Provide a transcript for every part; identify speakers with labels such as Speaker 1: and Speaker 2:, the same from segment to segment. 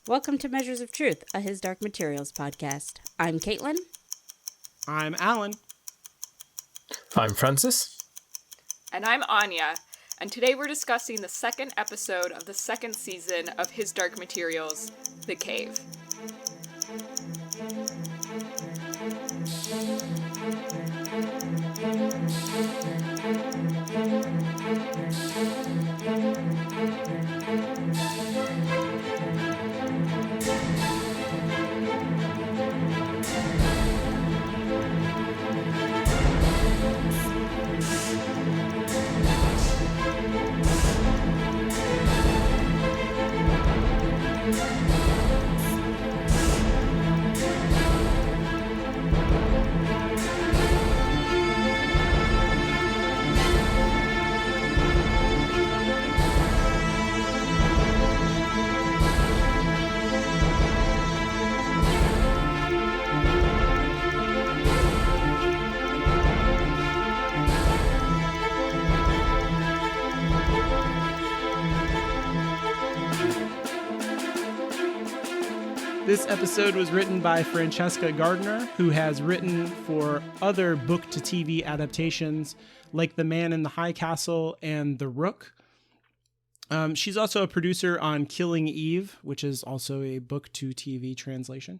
Speaker 1: Welcome to Measures of Truth, a His Dark Materials podcast. I'm Caitlin.
Speaker 2: I'm Alan.
Speaker 3: I'm Francis.
Speaker 4: And I'm Anya. And today we're discussing the second episode of the second season of His Dark Materials, The Cave.
Speaker 2: This episode was written by Francesca Gardner, who has written for other book-to-TV adaptations like The Man in the High Castle and The Rook. She's also a producer on Killing Eve, which is also a book-to-TV translation.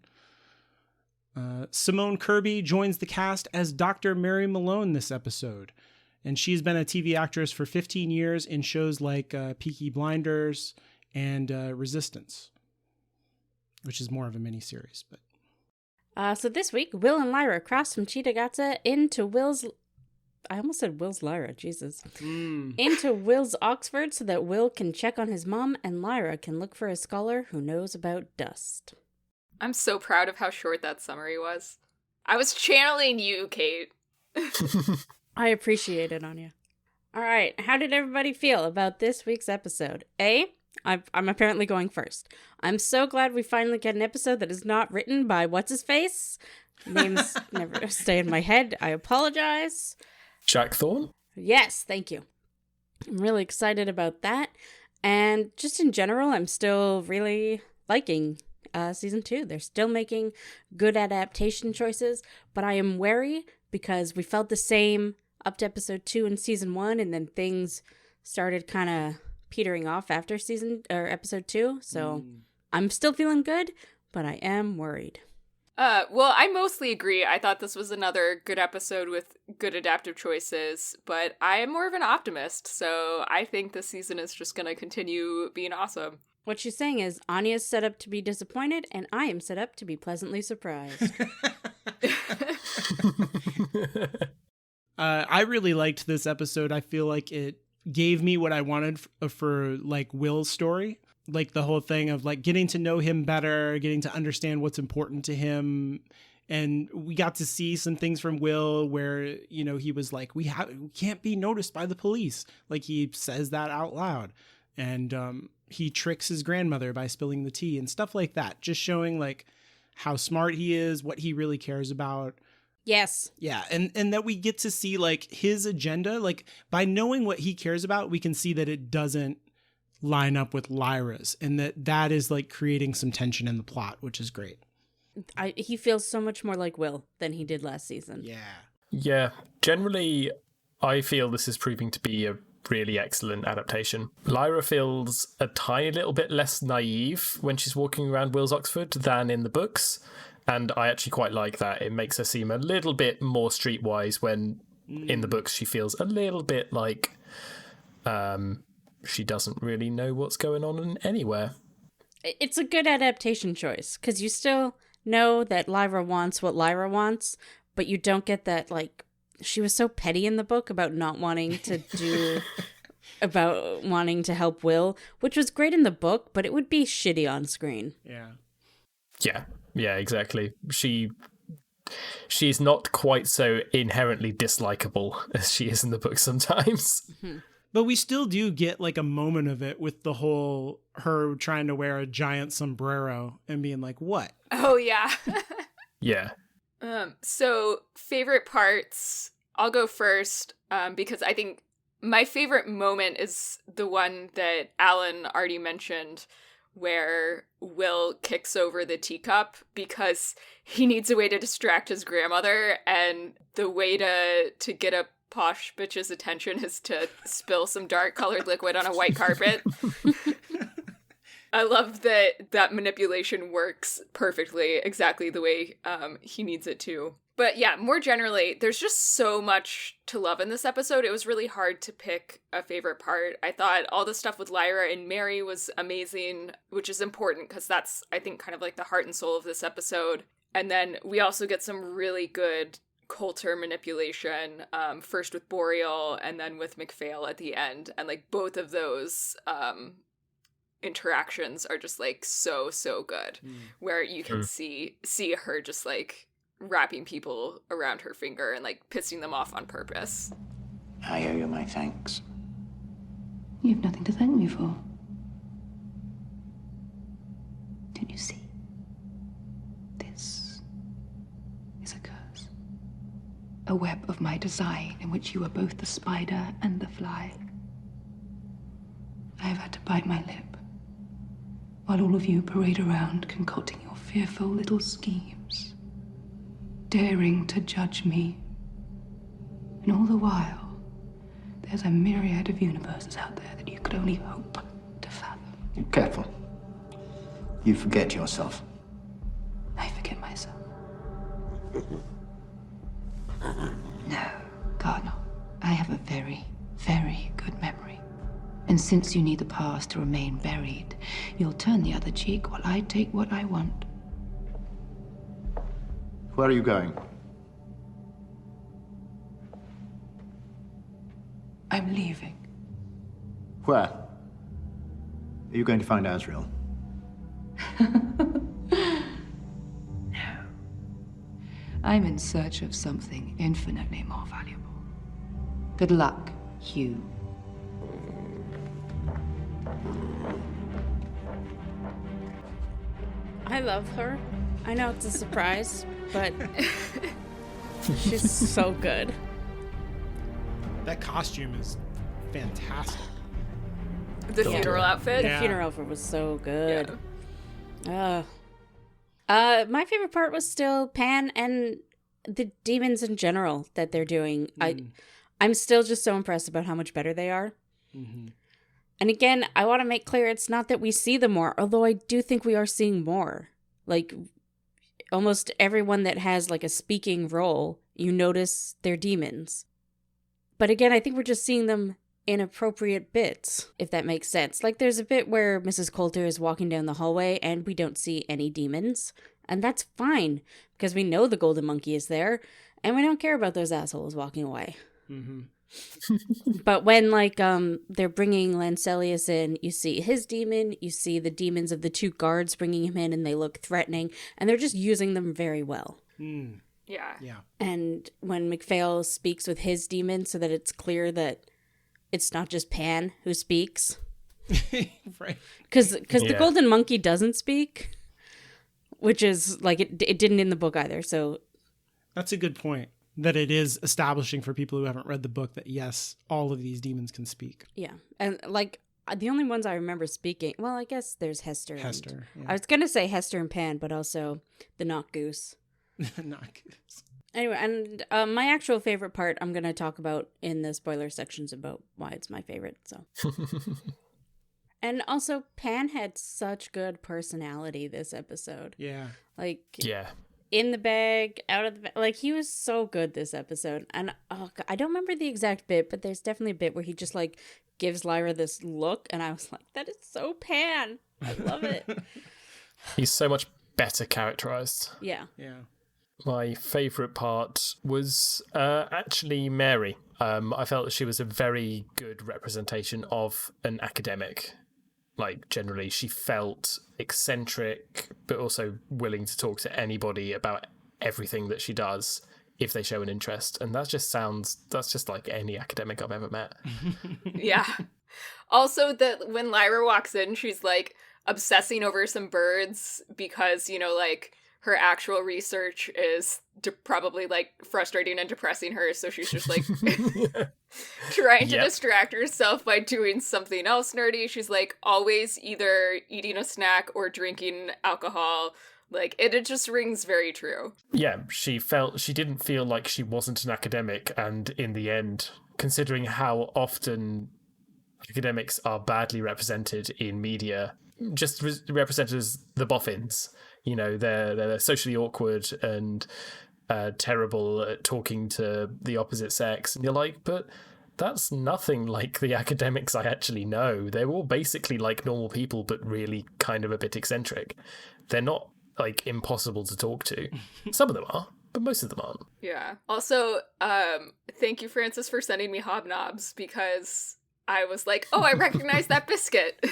Speaker 2: Simone Kirby joins the cast as Dr. Mary Malone this episode, and she's been a TV actress for 15 years in shows like Peaky Blinders and Resistance, which is more of a miniseries. But
Speaker 1: So this week, Will and Lyra cross from Chitagatsa into Will's... I almost said Will's Lyra, Jesus. Into Will's Oxford so that Will can check on his mom and Lyra can look for a scholar who knows about dust.
Speaker 4: I'm so proud of how short that summary was. I was channeling you, Kate.
Speaker 1: I appreciate it, Anya. All right, how did everybody feel about this week's episode? I'm apparently going first. I'm so glad we finally get an episode that is not written by what's-his-face. Names never stay in my head. I apologize.
Speaker 3: Jack Thorne?
Speaker 1: Yes, thank you. I'm really excited about that. And just in general, I'm still really liking season 2. They're still making good adaptation choices, but I am wary because we felt the same up to episode 2 in season 1, and then things started kind of petering off after episode 2. So I'm still feeling good, but I am worried.
Speaker 4: Well, I mostly agree. I thought this was another good episode with good adaptive choices, but I am more of an optimist, so I think this season is just going to continue being awesome.
Speaker 1: What she's saying is Anya's set up to be disappointed, and I am set up to be pleasantly surprised.
Speaker 2: I really liked this episode. I feel like it gave me what I wanted for like Will's story. Like the whole thing of like getting to know him better, getting to understand what's important to him. And we got to see some things from Will where, you know, he was like, we can't be noticed by the police. Like he says that out loud. And he tricks his grandmother by spilling the tea and stuff like that. Just showing like how smart he is, what he really cares about.
Speaker 1: Yes.
Speaker 2: Yeah, and that we get to see like his agenda. Like by knowing what he cares about, we can see that it doesn't line up with Lyra's, and that is like creating some tension in the plot, which is great.
Speaker 1: He feels so much more like Will than he did last season.
Speaker 3: Yeah. Generally, I feel this is proving to be a really excellent adaptation. Lyra feels a tiny little bit less naive when she's walking around Will's Oxford than in the books. And I actually quite like that. It makes her seem a little bit more streetwise when in the books she feels a little bit like she doesn't really know what's going on anywhere.
Speaker 1: It's a good adaptation choice because you still know that Lyra wants what Lyra wants, but you don't get that, like, she was so petty in the book about not wanting to do, about wanting to help Will, which was great in the book, but it would be shitty on screen.
Speaker 3: Yeah, exactly. She's not quite so inherently dislikable as she is in the book sometimes.
Speaker 1: Mm-hmm.
Speaker 2: But we still do get like a moment of it with the whole her trying to wear a giant sombrero and being like, what?
Speaker 4: Oh, yeah.
Speaker 3: Yeah.
Speaker 4: So favorite parts, I'll go first because I think my favorite moment is the one that Alan already mentioned, where Will kicks over the teacup because he needs a way to distract his grandmother, and the way to get a posh bitch's attention is to spill some dark colored liquid on a white carpet. I love that manipulation works perfectly, exactly the way he needs it to. But yeah, more generally, there's just so much to love in this episode. It was really hard to pick a favorite part. I thought all the stuff with Lyra and Mary was amazing, which is important because that's, I think, kind of like the heart and soul of this episode. And then we also get some really good Coulter manipulation, first with Boreal and then with McPhail at the end. And like both of those interactions are just like so good, where you can see her just like wrapping people around her finger and like pissing them off on purpose.
Speaker 5: I owe you my thanks.
Speaker 6: You have nothing to thank me for. Don't you see? This is a curse. A web of my design in which you are both the spider and the fly. I have had to bite my lip while all of you parade around concocting your fearful little schemes, daring to judge me. And all the while, there's a myriad of universes out there that you could only hope to fathom.
Speaker 5: Careful. You forget yourself.
Speaker 6: I forget myself. No, Cardinal. I have a very, very good memory. And since you need the past to remain buried, you'll turn the other cheek while I take what I want.
Speaker 5: Where are you going?
Speaker 6: I'm leaving.
Speaker 5: Where? Are you going to find Asriel?
Speaker 6: No. I'm in search of something infinitely more valuable. Good luck, Hugh.
Speaker 1: I love her. I know it's a surprise, but she's so good.
Speaker 2: That costume is fantastic.
Speaker 4: The funeral outfit?
Speaker 1: The funeral outfit was so good.
Speaker 4: Yeah.
Speaker 1: My favorite part was still Pan and the demons in general that they're doing. I'm still just so impressed about how much better they are.
Speaker 2: Mm-hmm.
Speaker 1: And again, I want to make clear it's not that we see them more, although I do think we are seeing more. Like, almost everyone that has, like, a speaking role, you notice they're demons. But again, I think we're just seeing them in appropriate bits, if that makes sense. Like, there's a bit where Mrs. Coulter is walking down the hallway and we don't see any demons. And that's fine, because we know the golden monkey is there, and we don't care about those assholes walking away.
Speaker 2: Mm-hmm.
Speaker 1: But when, like, they're bringing Lancelius in, you see his demon, you see the demons of the two guards bringing him in, and they look threatening, and they're just using them very well.
Speaker 2: Mm.
Speaker 4: Yeah.
Speaker 1: And when McPhail speaks with his demon so that it's clear that it's not just Pan who speaks.
Speaker 2: Right.
Speaker 1: Because the golden monkey doesn't speak, which is, like, it didn't in the book either, so...
Speaker 2: That's a good point. That it is establishing for people who haven't read the book that, yes, all of these demons can speak.
Speaker 1: Yeah. And, like, the only ones I remember speaking... Well, I guess there's Hester.
Speaker 2: Yeah.
Speaker 1: I was going to say Hester and Pan, but also the Knock Goose.
Speaker 2: Not goose.
Speaker 1: Anyway, and my actual favorite part I'm going to talk about in the spoiler sections about why it's my favorite, so... And also, Pan had such good personality this episode.
Speaker 2: Yeah.
Speaker 1: Like...
Speaker 3: Yeah.
Speaker 1: In the bag, out of the bag. Like, he was so good this episode. And I don't remember the exact bit, but there's definitely a bit where he just, like, gives Lyra this look. And I was like, that is so Pan. I love it.
Speaker 3: He's so much better characterized.
Speaker 1: Yeah.
Speaker 2: Yeah.
Speaker 3: My favourite part was actually Mary. I felt that she was a very good representation of an academic. Like, generally, she felt eccentric, but also willing to talk to anybody about everything that she does if they show an interest. And that's just like any academic I've ever met.
Speaker 4: Yeah. Also, that when Lyra walks in, she's like obsessing over some birds because, you know, like her actual research is probably like frustrating and depressing her, so she's just like trying to distract herself by doing something else nerdy. She's like always either eating a snack or drinking alcohol. Like it just rings very true.
Speaker 3: Yeah, she didn't feel like she wasn't an academic, and in the end, considering how often academics are badly represented in media, just represented as the boffins. You know, they're socially awkward and terrible at talking to the opposite sex. And you're like, but that's nothing like the academics I actually know. They're all basically like normal people, but really kind of a bit eccentric. They're not like impossible to talk to. Some of them are, but most of them aren't.
Speaker 4: Yeah. Also, thank you, Francis, for sending me Hobnobs, because I was like, oh, I recognize that biscuit.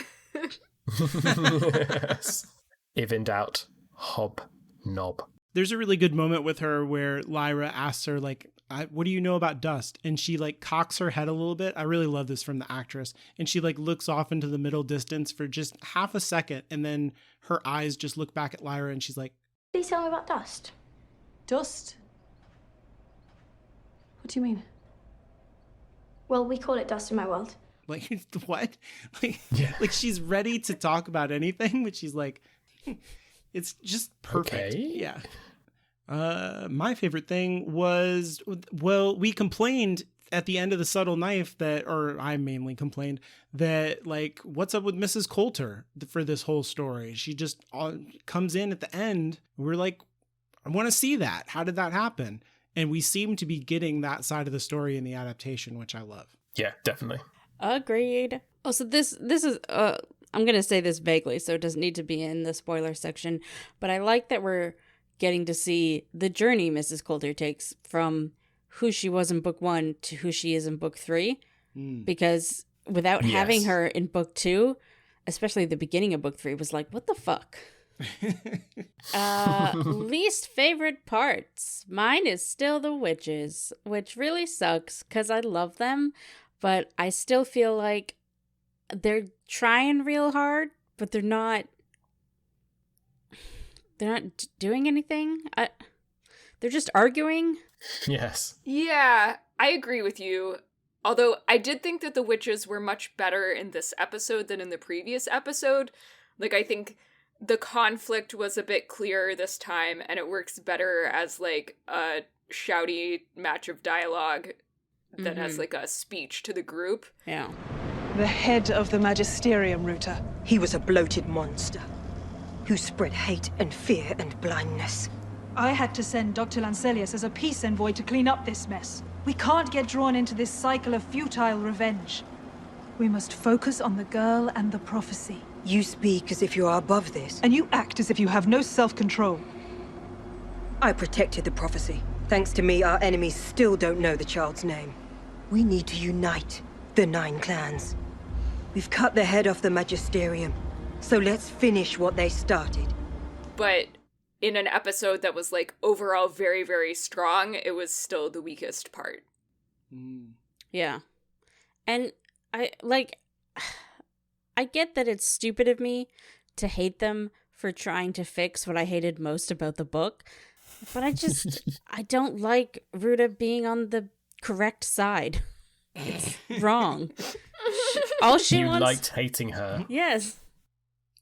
Speaker 3: Yes. If in doubt, hobnob.
Speaker 2: There's a really good moment with her where Lyra asks her, like, what do you know about dust? And she like cocks her head a little bit. I really love this from the actress. And she like looks off into the middle distance for just half a second. And then her eyes just look back at Lyra and she's like,
Speaker 7: Please tell me about dust.
Speaker 6: Dust? What do you mean?
Speaker 7: Well, we call it dust in my world.
Speaker 2: like, what? Like,
Speaker 3: Yeah.
Speaker 2: like she's ready to talk about anything, but she's like, it's just perfect.
Speaker 3: Okay.
Speaker 2: Yeah. My favorite thing was, well, we complained at the end of The Subtle Knife or I mainly complained that, like, what's up with Mrs. Coulter for this whole story? She just comes in at the end. We're like, I want to see that. How did that happen? And we seem to be getting that side of the story in the adaptation, which I love.
Speaker 3: Yeah, definitely.
Speaker 1: Agreed. Also, this is I'm gonna say this vaguely, so it doesn't need to be in the spoiler section. But I like that we're getting to see the journey Mrs. Coulter takes from who she was in book 1 to who she is in book 3. Because without having her in book 2, especially the beginning of book 3, was like, what the fuck? Least favorite parts. Mine is still the witches, which really sucks because I love them, but I still feel like they're trying real hard, but they're not doing anything. They're just arguing.
Speaker 3: Yes.
Speaker 4: Yeah, I agree with you. Although I did think that the witches were much better in this episode than in the previous episode. Like, I think the conflict was a bit clearer this time, and it works better as, like, a shouty match of dialogue than as, like, a speech to the group.
Speaker 1: Yeah.
Speaker 8: The head of the Magisterium, Ruta.
Speaker 9: He was a bloated monster who spread hate and fear and blindness.
Speaker 8: I had to send Dr. Lancelius as a peace envoy to clean up this mess. We can't get drawn into this cycle of futile revenge. We must focus on the girl and the prophecy.
Speaker 9: You speak as if you are above this.
Speaker 8: And you act as if you have no self-control.
Speaker 9: I protected the prophecy. Thanks to me, our enemies still don't know the child's name. We need to unite the 9 clans. We've cut the head off the Magisterium, so let's finish what they started.
Speaker 4: But in an episode that was, like, overall very, very strong, it was still the weakest part.
Speaker 1: Yeah. And I get that it's stupid of me to hate them for trying to fix what I hated most about the book, but I don't like Ruta being on the correct side. It's wrong. All she wants...
Speaker 3: You liked hating her.
Speaker 1: Yes.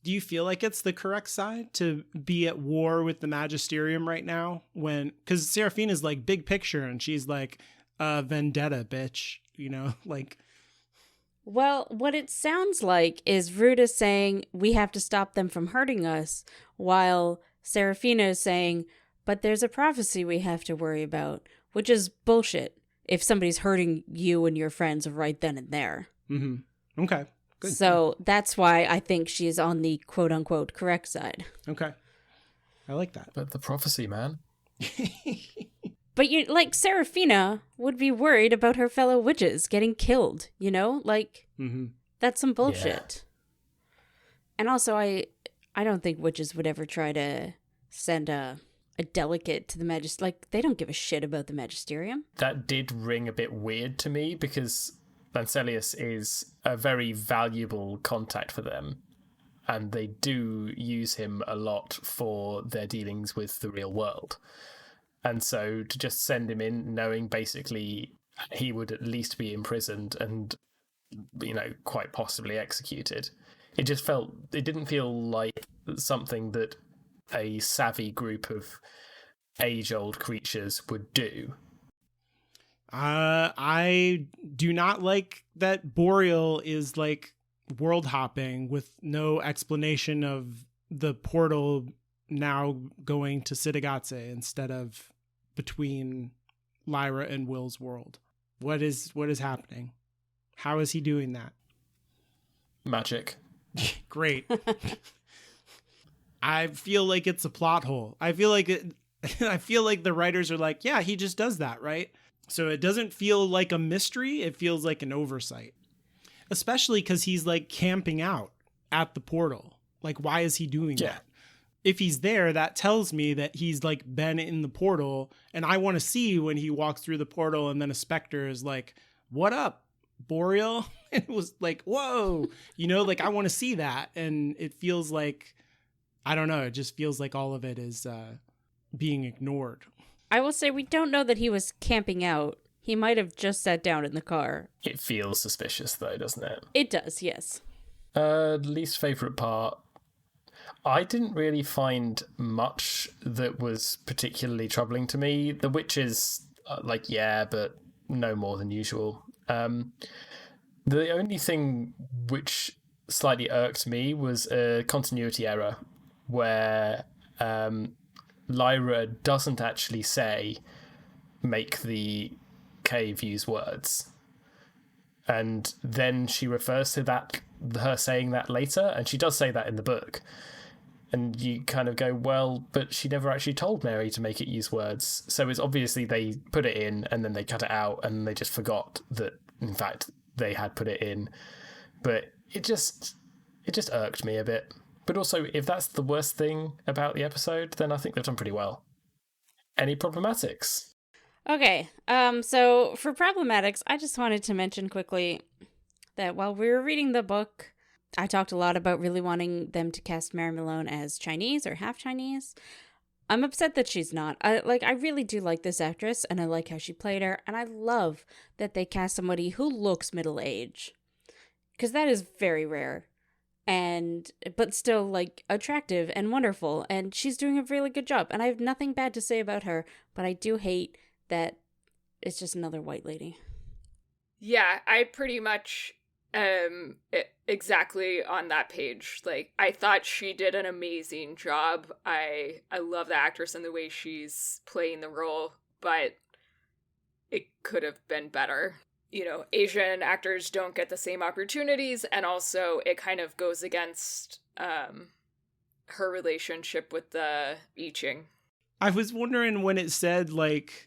Speaker 2: Do you feel like it's the correct side to be at war with the Magisterium right now? Because Seraphina's like big picture and she's like, vendetta, bitch, you know, like...
Speaker 1: Well, what it sounds like is Ruta saying we have to stop them from hurting us, while Seraphina is saying, but there's a prophecy we have to worry about, which is bullshit if somebody's hurting you and your friends right then and there.
Speaker 2: Mm-hmm. Okay, good.
Speaker 1: So that's why I think she's on the quote-unquote correct side.
Speaker 2: Okay. I like that.
Speaker 3: But the prophecy, man.
Speaker 1: But you like Seraphina would be worried about her fellow witches getting killed, you know? Like, that's some bullshit. Yeah. And also, I don't think witches would ever try to send a delegate to the Like, they don't give a shit about the Magisterium.
Speaker 3: That did ring a bit weird to me because Lancelius is a very valuable contact for them. and they do use him a lot for their dealings with the real world. And so to just send him in knowing basically he would at least be imprisoned and, quite possibly executed, it didn't feel like something that a savvy group of age-old creatures would do.
Speaker 2: I do not like that Boreal is like world hopping with no explanation of the portal now going to Sitagatse instead of between Lyra and Will's world. What is happening? How is he doing that?
Speaker 3: Magic.
Speaker 2: Great. I feel like it's a plot hole. I feel like the writers are like, yeah, he just does that, right? So it doesn't feel like a mystery. It feels like an oversight. Especially because he's like camping out at the portal. Like, why is he doing that? If he's there, that tells me that he's like been in the portal, and I want to see when he walks through the portal and then a specter is like, what up, Boreal? And it was like, whoa, like I want to see that. And it feels like, I don't know, it just feels like all of it is being ignored.
Speaker 1: I will say we don't know that he was camping out. He might have just sat down in the car.
Speaker 3: It feels suspicious, though, doesn't it?
Speaker 1: It does, yes.
Speaker 3: Least favourite part. I didn't really find much that was particularly troubling to me. The witches, but no more than usual. The only thing which slightly irked me was a continuity error where Lyra doesn't actually say, make the cave use words. And then she refers to that, her saying that later, and she does say that in the book. And you kind of go, well, but she never actually told Mary to make it use words. So it's obviously they put it in and then they cut it out and they just forgot that, in fact, they had put it in. But it just irked me a bit. But also, if that's the worst thing about the episode, then I think they've done pretty well. Any problematics?
Speaker 1: Okay, so for problematics, I just wanted to mention quickly that while we were reading the book, I talked a lot about really wanting them to cast Mary Malone as Chinese or half Chinese. I'm upset that she's not. I really do like this actress, and I like how she played her, and I love that they cast somebody who looks middle-aged, because that is very rare. But still, like, attractive and wonderful, and she's doing a really good job, and I have nothing bad to say about her, but I do hate that it's just another white lady.
Speaker 4: Yeah, I pretty much exactly on that page. Like, I thought she did an amazing job. I love the actress and the way she's playing the role, but it could have been better. Asian actors don't get the same opportunities, and also it kind of goes against her relationship with the I Ching.
Speaker 2: I was wondering when it said, like,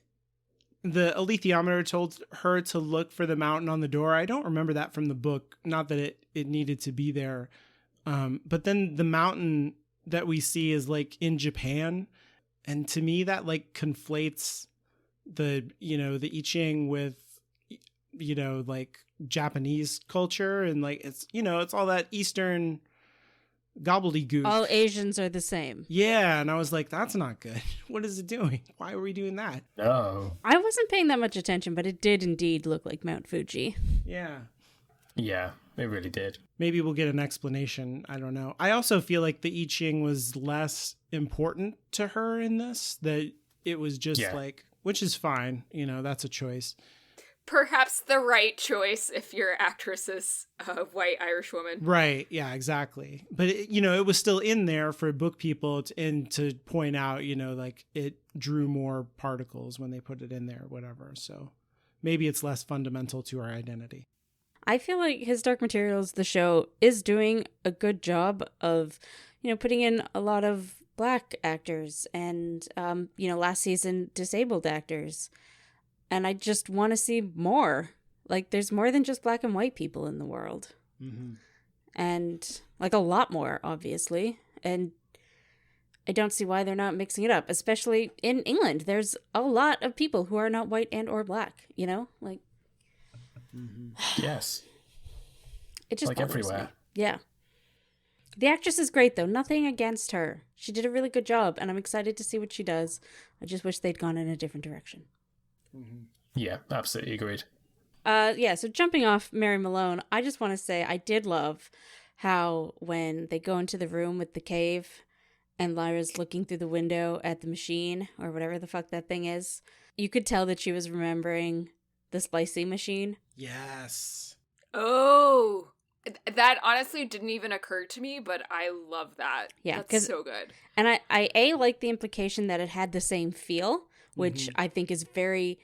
Speaker 2: the alethiometer told her to look for the mountain on the door. I don't remember that from the book. Not that it needed to be there. But then the mountain that we see is, like, in Japan. And to me, that, like, conflates the I Ching with, like, Japanese culture. And, like, it's all that Eastern gobbledygook.
Speaker 1: All Asians are the same.
Speaker 2: Yeah, and I was like, that's not good. What is it doing? Why are we doing that?
Speaker 3: No.
Speaker 1: I wasn't paying that much attention, but it did indeed look like Mount Fuji.
Speaker 2: Yeah.
Speaker 3: Yeah, it really did.
Speaker 2: Maybe we'll get an explanation. I don't know. I also feel like the I Ching was less important to her in this, that it was just like, which is fine. That's a choice.
Speaker 4: Perhaps the right choice if your actress is a white Irish woman.
Speaker 2: Right. Yeah, exactly. But, it was still in there for book people to point out, like it drew more particles when they put it in there, whatever. So maybe it's less fundamental to our identity.
Speaker 1: I feel like His Dark Materials, the show, is doing a good job of, putting in a lot of Black actors and, last season, disabled actors. And I just want to see more. Like, there's more than just Black and white people in the world.
Speaker 2: Mm-hmm.
Speaker 1: And, like, a lot more, obviously. And I don't see why they're not mixing it up. Especially in England. There's a lot of people who are not white and or Black, Like,
Speaker 3: Yes.
Speaker 1: It just
Speaker 3: like
Speaker 1: bothers
Speaker 3: everywhere.
Speaker 1: me. Yeah. The actress is great, though. Nothing against her. She did a really good job, and I'm excited to see what she does. I just wish they'd gone in a different direction.
Speaker 3: Yeah, absolutely agreed.
Speaker 1: So jumping off Mary Malone, I just want to say I did love how when they go into the room with the cave and Lyra's looking through the window at the machine or whatever the fuck that thing is, you could tell that she was remembering the slicing machine.
Speaker 2: Yes.
Speaker 4: Oh, that honestly didn't even occur to me, but I love that.
Speaker 1: Yeah,
Speaker 4: that's so good.
Speaker 1: And I like the implication that it had the same feel, which I think is very...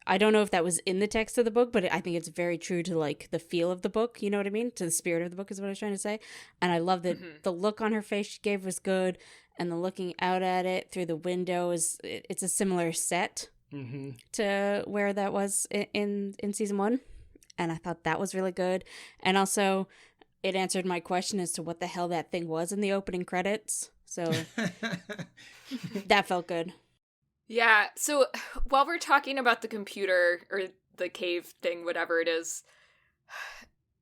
Speaker 1: I don't know if that was in the text of the book, but I think it's very true to like the feel of the book. You know what I mean? To the spirit of the book is what I was trying to say. And I love that the look on her face she gave was good. And the looking out at it through the window it's a similar set to where that was in season 1. And I thought that was really good. And also it answered my question as to what the hell that thing was in the opening credits. So that felt good.
Speaker 4: Yeah, so while we're talking about the computer or the cave thing, whatever it is,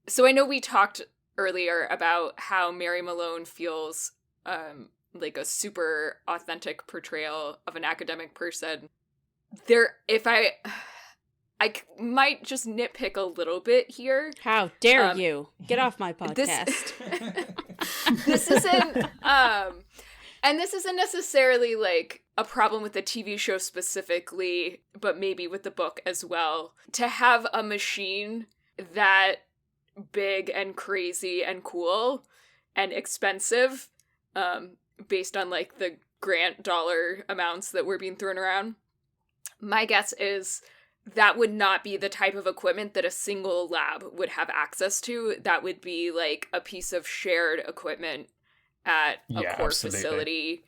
Speaker 4: so I know we talked earlier about how Mary Malone feels like a super authentic portrayal of an academic person. If I might just nitpick a little bit here.
Speaker 1: How dare you? Get off my podcast.
Speaker 4: This isn't... And this isn't necessarily, like, a problem with the TV show specifically, but maybe with the book as well. To have a machine that big and crazy and cool and expensive, based on, like, the grant dollar amounts that were being thrown around, my guess is that would not be the type of equipment that a single lab would have access to. That would be, like, a piece of shared equipment at a core facility,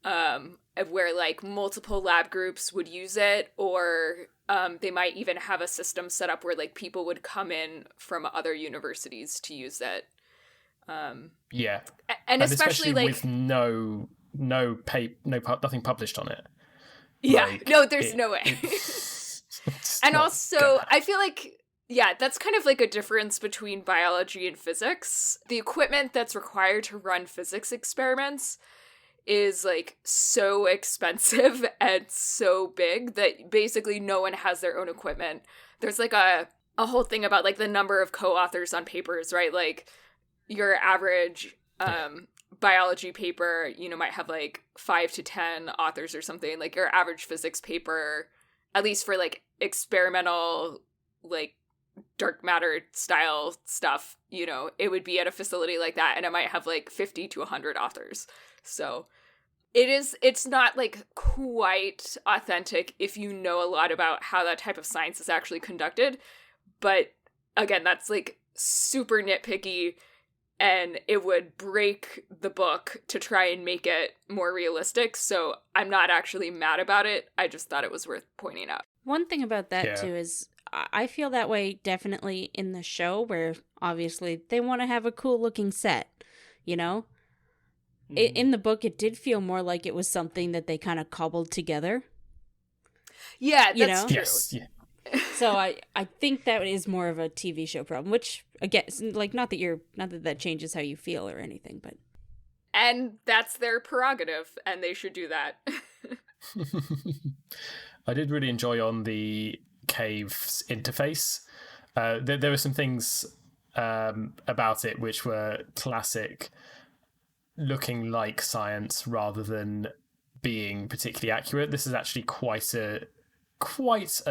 Speaker 4: where like multiple lab groups would use it, or they might even have a system set up where like people would come in from other universities to use it. And especially like
Speaker 3: with nothing published on it.
Speaker 4: Yeah,
Speaker 3: like,
Speaker 4: no, there's no way. And also, I feel like, yeah, that's kind of like a difference between biology and physics. The equipment that's required to run physics experiments is like so expensive and so big that basically no one has their own equipment. There's like a whole thing about like the number of co-authors on papers, right? Like your average biology paper, might have like 5 to 10 authors or something. Like your average physics paper, at least for like experimental, like dark matter style stuff, it would be at a facility like that, and it might have like 50 to 100 authors. So it's not like quite authentic if you know a lot about how that type of science is actually conducted. But again, that's like super nitpicky, and it would break the book to try and make it more realistic. So I'm not actually mad about it. I just thought it was worth pointing out.
Speaker 1: One thing about that too is I feel that way definitely in the show, where obviously they want to have a cool looking set, In the book, it did feel more like it was something that they kind of cobbled together.
Speaker 4: Yeah, that's true.
Speaker 3: Yes. Yeah.
Speaker 1: So I think that is more of a TV show problem, which again, like not that that changes how you feel or anything, but.
Speaker 4: And that's their prerogative, and they should do that.
Speaker 3: I did really enjoy on the cave's interface. There were some things about it which were classic, looking like science rather than being particularly accurate. This is actually quite a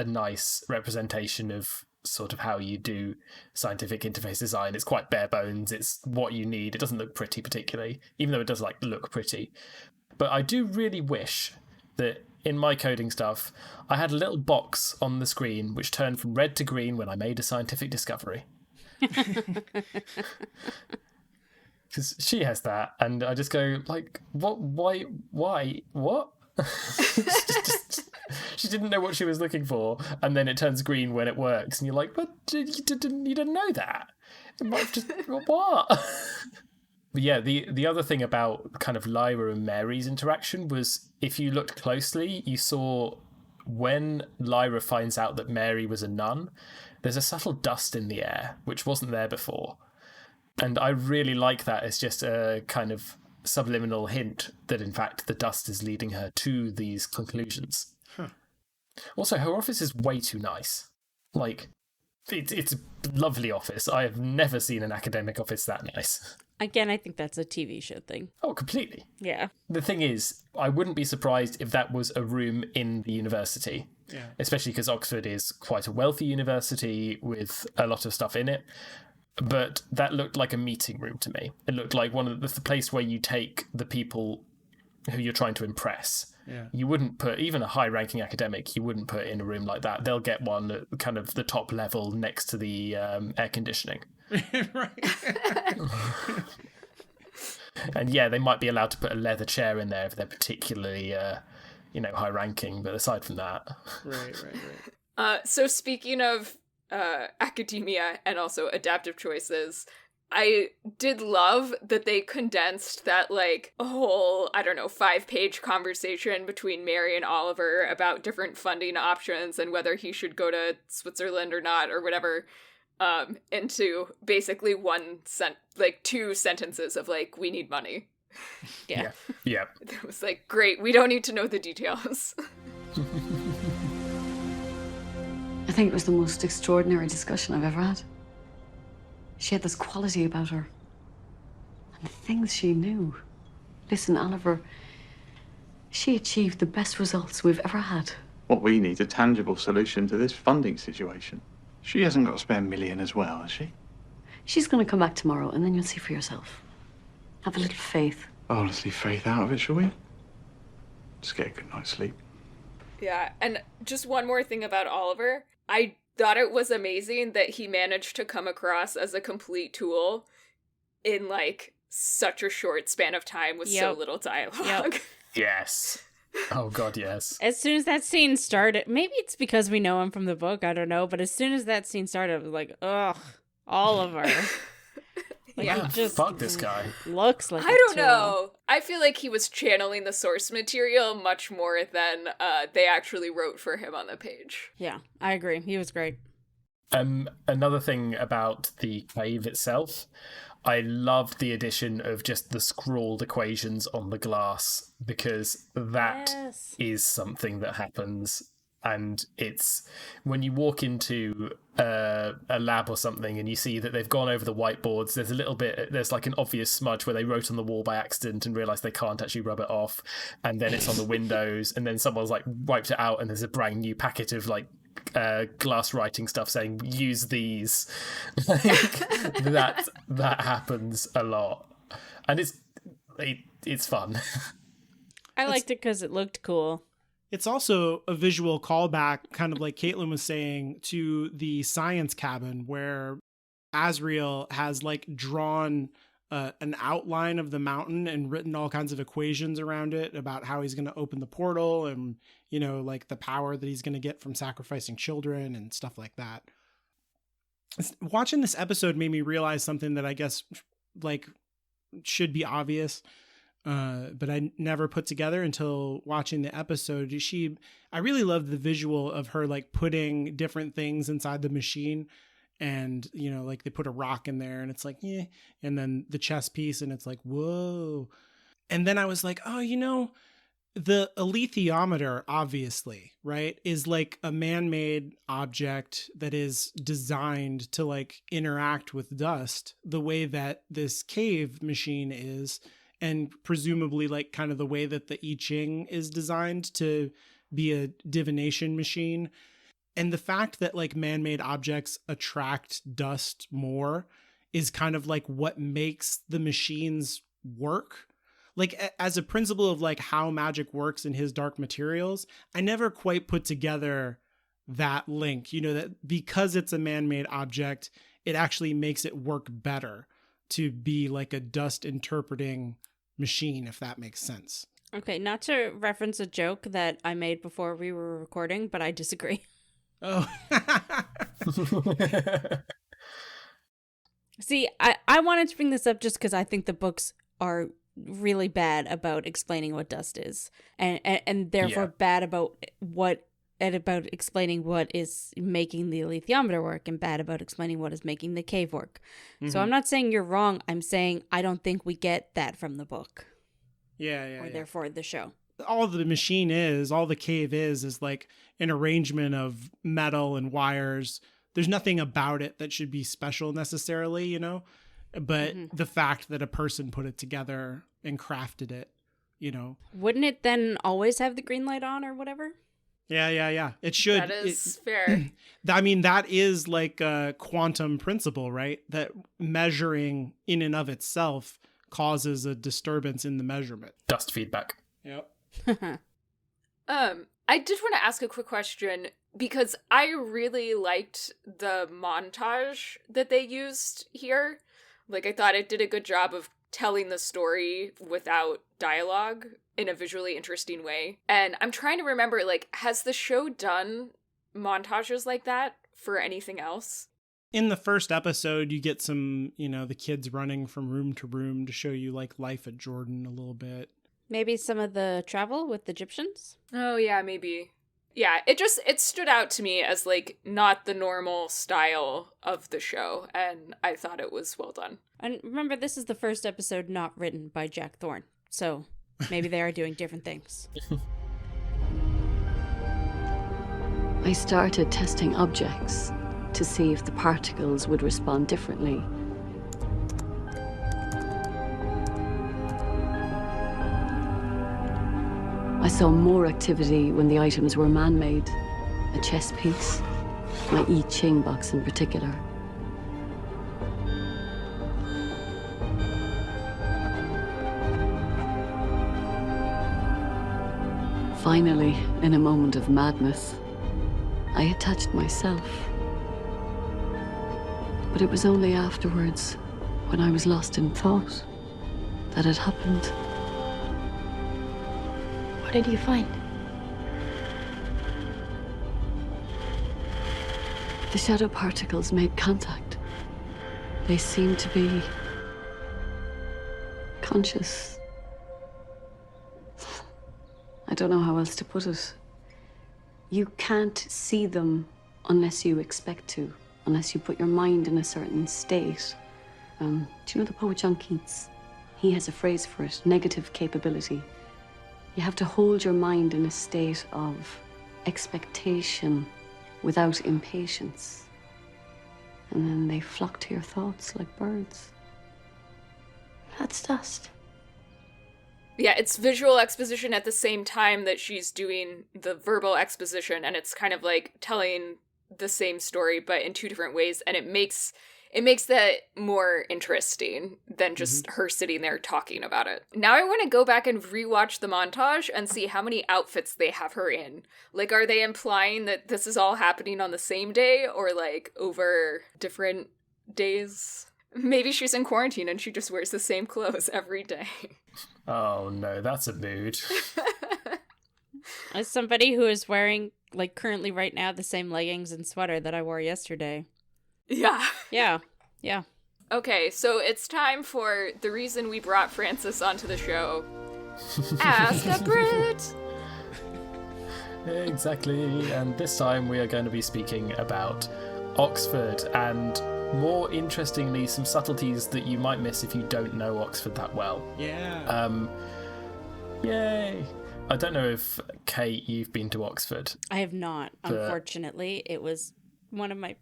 Speaker 3: nice representation of sort of how you do scientific interface design. It's quite bare bones. It's what you need. It doesn't look pretty particularly, even though it does look pretty. But I do really wish that in my coding stuff, I had a little box on the screen which turned from red to green when I made a scientific discovery. Because she has that, and I just go, like, what? Why? What? She didn't know what she was looking for, and then it turns green when it works, and you're like, but you didn't know that. It might have just what? But yeah, the other thing about kind of Lyra and Mary's interaction was, if you looked closely, you saw when Lyra finds out that Mary was a nun, there's a subtle dust in the air, which wasn't there before. And I really like that as just a kind of subliminal hint that, in fact, the dust is leading her to these conclusions.
Speaker 2: Huh.
Speaker 3: Also, her office is way too nice. Like, it's a lovely office. I have never seen an academic office that nice.
Speaker 1: Again, I think that's a TV show thing.
Speaker 3: Oh, completely.
Speaker 1: Yeah.
Speaker 3: The thing is, I wouldn't be surprised if that was a room in the university.
Speaker 2: Yeah.
Speaker 3: Especially because Oxford is quite a wealthy university with a lot of stuff in it. But that looked like a meeting room to me. It looked like one of the place where you take the people who you're trying to impress.
Speaker 2: Yeah.
Speaker 3: You wouldn't put, even a high-ranking academic, you wouldn't put in a room like that. They'll get one at kind of the top level next to the air conditioning. And yeah, they might be allowed to put a leather chair in there if they're particularly, high-ranking. But aside from that...
Speaker 2: Right.
Speaker 4: So speaking of academia and also adaptive choices, I did love that they condensed that, like, a whole, 5-page conversation between Mary and Oliver about different funding options and whether he should go to Switzerland or not or whatever, into basically 2 sentences of, like, we need money.
Speaker 1: Yeah.
Speaker 4: It was like, great, we don't need to know the details.
Speaker 10: I think it was the most extraordinary discussion I've ever had. She had this quality about her. And the things she knew. Listen, Oliver, she achieved the best results we've ever had.
Speaker 5: What we need is a tangible solution to this funding situation. She hasn't got a spare million as well, has she?
Speaker 10: She's going to come back tomorrow, and then you'll see for yourself. Have a little faith.
Speaker 5: Oh, let's leave faith out of it, shall we? Just get a good night's sleep.
Speaker 4: Yeah, and just one more thing about Oliver. I thought it was amazing that he managed to come across as a complete tool in, like, such a short span of time with so little dialogue.
Speaker 1: Yep.
Speaker 3: Yes. Oh, God, yes.
Speaker 1: As soon as that scene started, maybe it's because we know him from the book, I don't know, but as soon as that scene started, I was like, ugh, Oliver. Like,
Speaker 3: Yeah,
Speaker 1: he just
Speaker 3: fuck this guy.
Speaker 1: looks like
Speaker 4: I don't know. I feel like he was channeling the source material much more than they actually wrote for him on the page.
Speaker 1: Yeah, I agree. He was great.
Speaker 3: Another thing about the cave itself, I loved the addition of just the scrawled equations on the glass, because that is something that happens. And it's when you walk into a lab or something and you see that they've gone over the whiteboards, there's like an obvious smudge where they wrote on the wall by accident and realised they can't actually rub it off. And then it's on the windows, and then someone's like wiped it out and there's a brand new packet of like glass writing stuff saying use these. Like, that happens a lot. And it's fun.
Speaker 1: I liked it because it looked cool.
Speaker 2: It's also a visual callback, kind of like Caitlin was saying, to the science cabin where Asriel has like drawn an outline of the mountain and written all kinds of equations around it about how he's going to open the portal and, you know, like the power that he's going to get from sacrificing children and stuff like that. Watching this episode made me realize something that I guess like should be obvious. But I never put together until watching the episode. I really loved the visual of her like putting different things inside the machine, and you know, like they put a rock in there and it's like, yeah, and then the chess piece and it's like, whoa. And then I was like, oh, you know, the alethiometer, obviously, right, is like a man-made object that is designed to like interact with dust the way that this cave machine is. And presumably like kind of the way that the I Ching is designed to be a divination machine. And the fact that like man-made objects attract dust more is kind of like what makes the machines work. Like as a principle of like how magic works in his Dark Materials, I never quite put together that link, you know, that because it's a man-made object, it actually makes it work better to be like a dust interpreting machine, if that makes sense.
Speaker 1: Okay, not to reference a joke that I made before we were recording, but I disagree.
Speaker 2: Oh.
Speaker 1: See, I wanted to bring this up just because I think the books are really bad about explaining what dust is, and therefore bad about what at about explaining what is making the alethiometer work and bad about explaining what is making the cave work. So I'm not saying you're wrong. I'm saying I don't think we get that from the book. Or therefore the show.
Speaker 2: All the machine is, all the cave is like an arrangement of metal and wires. There's nothing about it that should be special necessarily, you know? But the fact that a person put it together and crafted it, you know.
Speaker 1: Wouldn't it then always have the green light on or whatever?
Speaker 2: Yeah. It should.
Speaker 4: That is fair.
Speaker 2: I mean, that is like a quantum principle, right? That measuring in and of itself causes a disturbance in the measurement.
Speaker 3: Dust feedback.
Speaker 2: Yep.
Speaker 4: I did want to ask a quick question because I really liked the montage that they used here. Like, I thought it did a good job of telling the story without dialogue in a visually interesting way. And I'm trying to remember, like, has the show done montages like that for anything else?
Speaker 2: In the first episode, you get some, you know, the kids running from room to room to show you, like, life at Jordan a little bit.
Speaker 1: Maybe some of the travel with the Egyptians?
Speaker 4: Oh, yeah, maybe. Yeah, it stood out to me as, like, not the normal style of the show, and I thought it was well done.
Speaker 1: And remember, this is the first episode not written by Jack Thorne, so maybe they are doing different things.
Speaker 10: I started testing objects to see if the particles would respond differently. I saw more activity when the items were man-made. A chess piece, my I Ching box in particular. Finally, in a moment of madness, I attached myself. But it was only afterwards, when I was lost in thought, that it happened.
Speaker 7: What did you find?
Speaker 10: The shadow particles made contact. They seemed to be conscious. I don't know how else to put it. You can't see them unless you expect to, unless you put your mind in a certain state. Do you know the poet John Keats? He has a phrase for it, negative capability. You have to hold your mind in a state of expectation without impatience. And then they flock to your thoughts like birds.
Speaker 7: That's dust.
Speaker 4: Yeah, it's visual exposition at the same time that she's doing the verbal exposition, and it's kind of like telling the same story but in two different ways, and it makes that more interesting than just her sitting there talking about it. Now I want to go back and rewatch the montage and see how many outfits they have her in. Like, are they implying that this is all happening on the same day or like over different days? Maybe she's in quarantine and she just wears the same clothes every day.
Speaker 3: Oh no, that's a mood.
Speaker 1: As somebody who is wearing, like, currently right now, the same leggings and sweater that I wore yesterday.
Speaker 4: Yeah.
Speaker 1: Yeah.
Speaker 4: Okay, so it's time for the reason we brought Francis onto the show. Ask a Brit!
Speaker 3: Exactly, and this time we are going to be speaking about Oxford and, more interestingly, some subtleties that you might miss if you don't know Oxford that well.
Speaker 2: Yeah.
Speaker 3: Yay! I don't know if, Kate, you've been to Oxford.
Speaker 1: I have not, unfortunately. It was one of my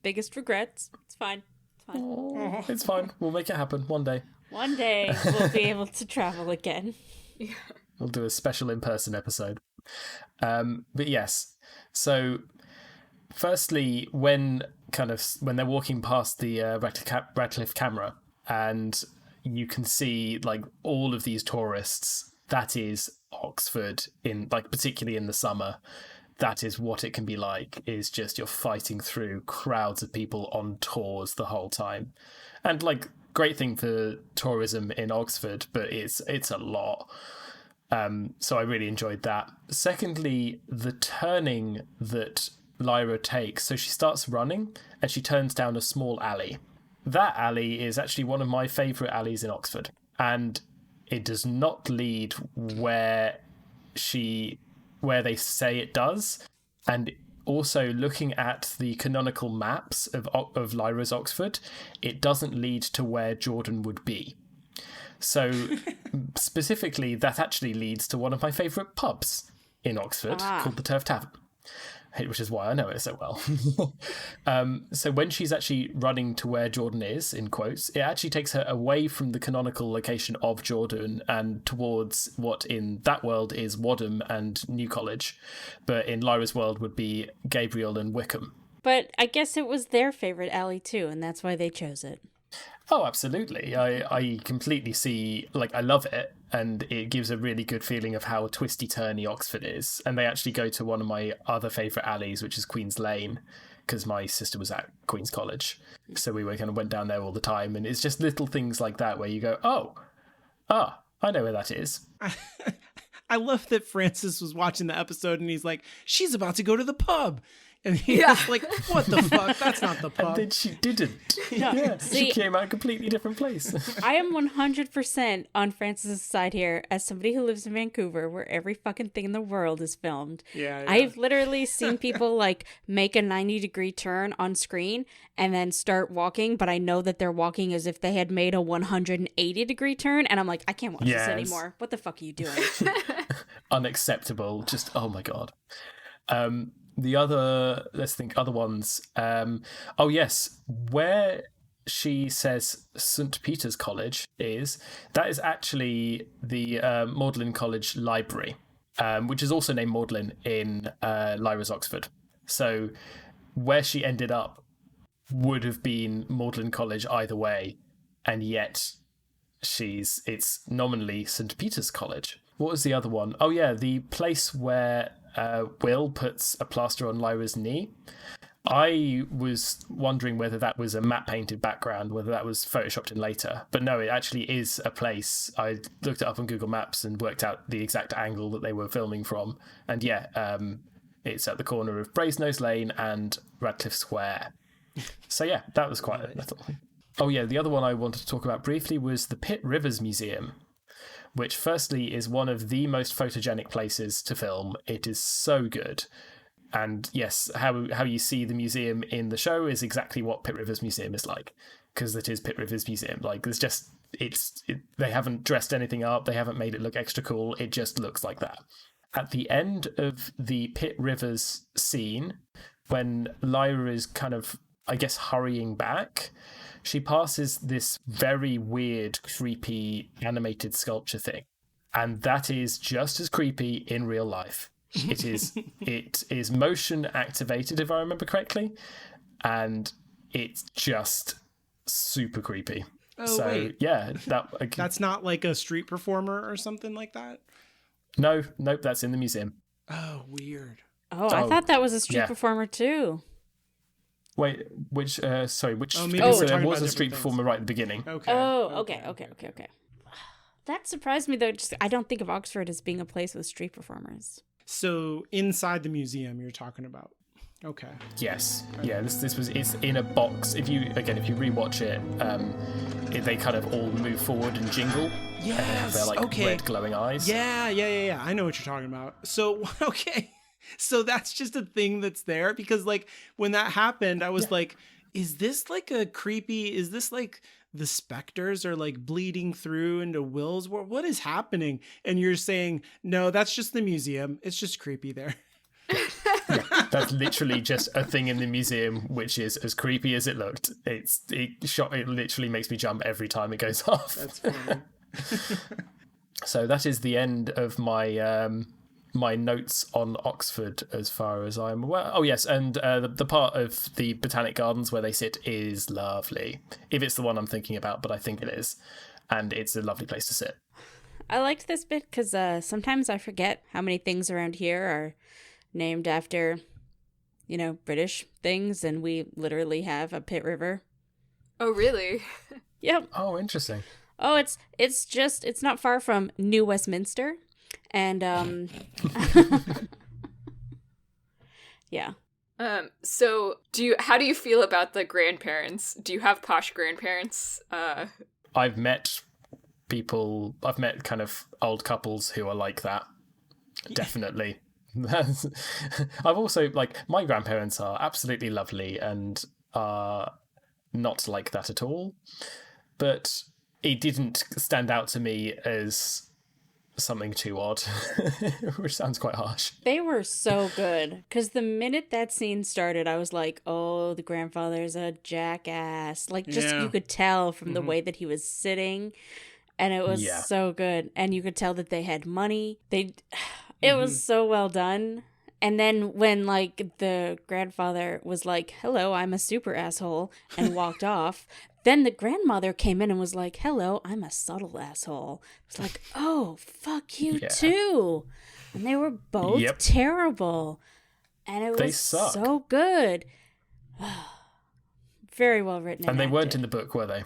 Speaker 1: biggest regrets. It's fine.
Speaker 3: Oh, it's fine. We'll make it happen one day.
Speaker 1: One day we'll be able to travel again.
Speaker 4: Yeah.
Speaker 3: We'll do a special in-person episode. But yes, so firstly, when they're walking past the Radcliffe camera and you can see like all of these tourists, that is Oxford in like particularly in the summer. That is what it can be like, is just you're fighting through crowds of people on tours the whole time. And like, great thing for tourism in Oxford, but it's a lot. So I really enjoyed that. Secondly, the turning that Lyra takes. So she starts running and she turns down a small alley. That alley is actually one of my favourite alleys in Oxford. And it does not lead where she where they say it does, and also looking at the canonical maps of Lyra's Oxford, it doesn't lead to where Jordan would be. So specifically, that actually leads to one of my favourite pubs in Oxford called the Turf Tavern, which is why I know it so well. So when she's actually running to where Jordan is, in quotes, it actually takes her away from the canonical location of Jordan and towards what in that world is Wadham and New College, but in Lyra's world would be Gabriel and Wickham.
Speaker 1: But I guess it was their favourite alley too, and that's why they chose it.
Speaker 3: Oh, absolutely. I completely see, I love it, and it gives a really good feeling of how twisty-turny Oxford is. And they actually go to one of my other favourite alleys, which is Queen's Lane, because my sister was at Queen's College. So we went down there all the time, and it's just little things like that where you go, I know where that is.
Speaker 2: I love that Francis was watching the episode and he's like, she's about to go to the pub. And he was like, what the fuck? That's not the pub.
Speaker 3: And then she didn't.
Speaker 1: No.
Speaker 3: Yeah,
Speaker 1: See,
Speaker 3: she came out a completely different place.
Speaker 1: I am 100% on Francis's side here as somebody who lives in Vancouver where every fucking thing in the world is filmed.
Speaker 2: Yeah.
Speaker 1: I've literally seen people make a 90-degree turn on screen and then start walking, but I know that they're walking as if they had made a 180-degree turn, and I'm like, I can't watch this anymore. What the fuck are you doing?
Speaker 3: Unacceptable. Just, oh my God. The other, let's think, other ones. Oh, yes. Where she says St. Peter's College that is actually the Magdalen College Library, which is also named Magdalen in Lyra's Oxford. So where she ended up would have been Magdalen College either way, and yet it's nominally St. Peter's College. What was the other one? Oh, yeah, the place where Will puts a plaster on Lyra's knee. I was wondering whether that was a matte painted background, whether that was photoshopped in later. But no, it actually is a place. I looked it up on Google Maps and worked out the exact angle that they were filming from. And it's at the corner of Brasenose Lane and Radcliffe Square. So yeah, that was quite a little. Oh yeah, the other one I wanted to talk about briefly was the Pitt Rivers Museum, which firstly is one of the most photogenic places to film. It is so good. And yes, how you see the museum in the show is exactly what Pitt Rivers Museum is like, because it is Pitt Rivers Museum. There's just, they haven't dressed anything up, they haven't made it look extra cool, it just looks like that. At the end of the Pitt Rivers scene, when Lyra is kind of, I guess, hurrying back, she passes this very weird, creepy animated sculpture thing. And that is just as creepy in real life. It is motion activated, if I remember correctly. And it's just super creepy.
Speaker 2: Oh,
Speaker 3: so,
Speaker 2: wait.
Speaker 3: yeah.
Speaker 2: That's not like a street performer or something like that?
Speaker 3: Nope, that's in the museum.
Speaker 2: Oh, weird.
Speaker 1: Oh, I thought that was a street performer too.
Speaker 3: Wait, which? There was a street performer right at the beginning.
Speaker 1: Okay. Oh, okay. That surprised me though. I don't think of Oxford as being a place with street performers.
Speaker 2: So inside the museum, you're talking about. Okay.
Speaker 3: Yes. Yeah. It's in a box. If you rewatch it, they kind of all move forward and jingle.
Speaker 2: Yes.
Speaker 3: And they have their red glowing eyes.
Speaker 2: Yeah. I know what you're talking about. So okay. So that's just a thing that's there, because when that happened, I was like, is this is this the specters are bleeding through into Will's world? What is happening? And you're saying, no, that's just the museum. It's just creepy there.
Speaker 3: Yeah, that's literally just a thing in the museum, which is as creepy as it looked. It literally makes me jump every time it goes off.
Speaker 2: That's funny.
Speaker 3: So that is the end of my my notes on Oxford as far as I'm aware. Oh yes, and the part of the Botanic Gardens where they sit is lovely. If it's the one I'm thinking about, but I think it is. And it's a lovely place to sit.
Speaker 1: I liked this bit because sometimes I forget how many things around here are named after, British things, and we literally have a Pitt River.
Speaker 4: Oh, really?
Speaker 1: Yep.
Speaker 3: Oh, interesting.
Speaker 1: Oh, it's not far from New Westminster. And yeah.
Speaker 4: So how do you feel about the grandparents? Do you have posh grandparents?
Speaker 3: I've met kind of old couples who are like that. Definitely. I've also, like, my grandparents are absolutely lovely and are not like that at all. But it didn't stand out to me as something too odd, which sounds quite harsh.
Speaker 1: They were so good. Because the minute that scene started, I was like, oh, the grandfather's a jackass. Like, just you could tell from the way that he was sitting. And it was so good. And you could tell that they had money. It was so well done. And then when, like, the grandfather was like, hello, I'm a super asshole, and walked off, then the grandmother came in and was like, hello, I'm a subtle asshole. It's like, oh, fuck you too. And they were both terrible. And it was so good. Very well written.
Speaker 3: And they weren't in the book, were they?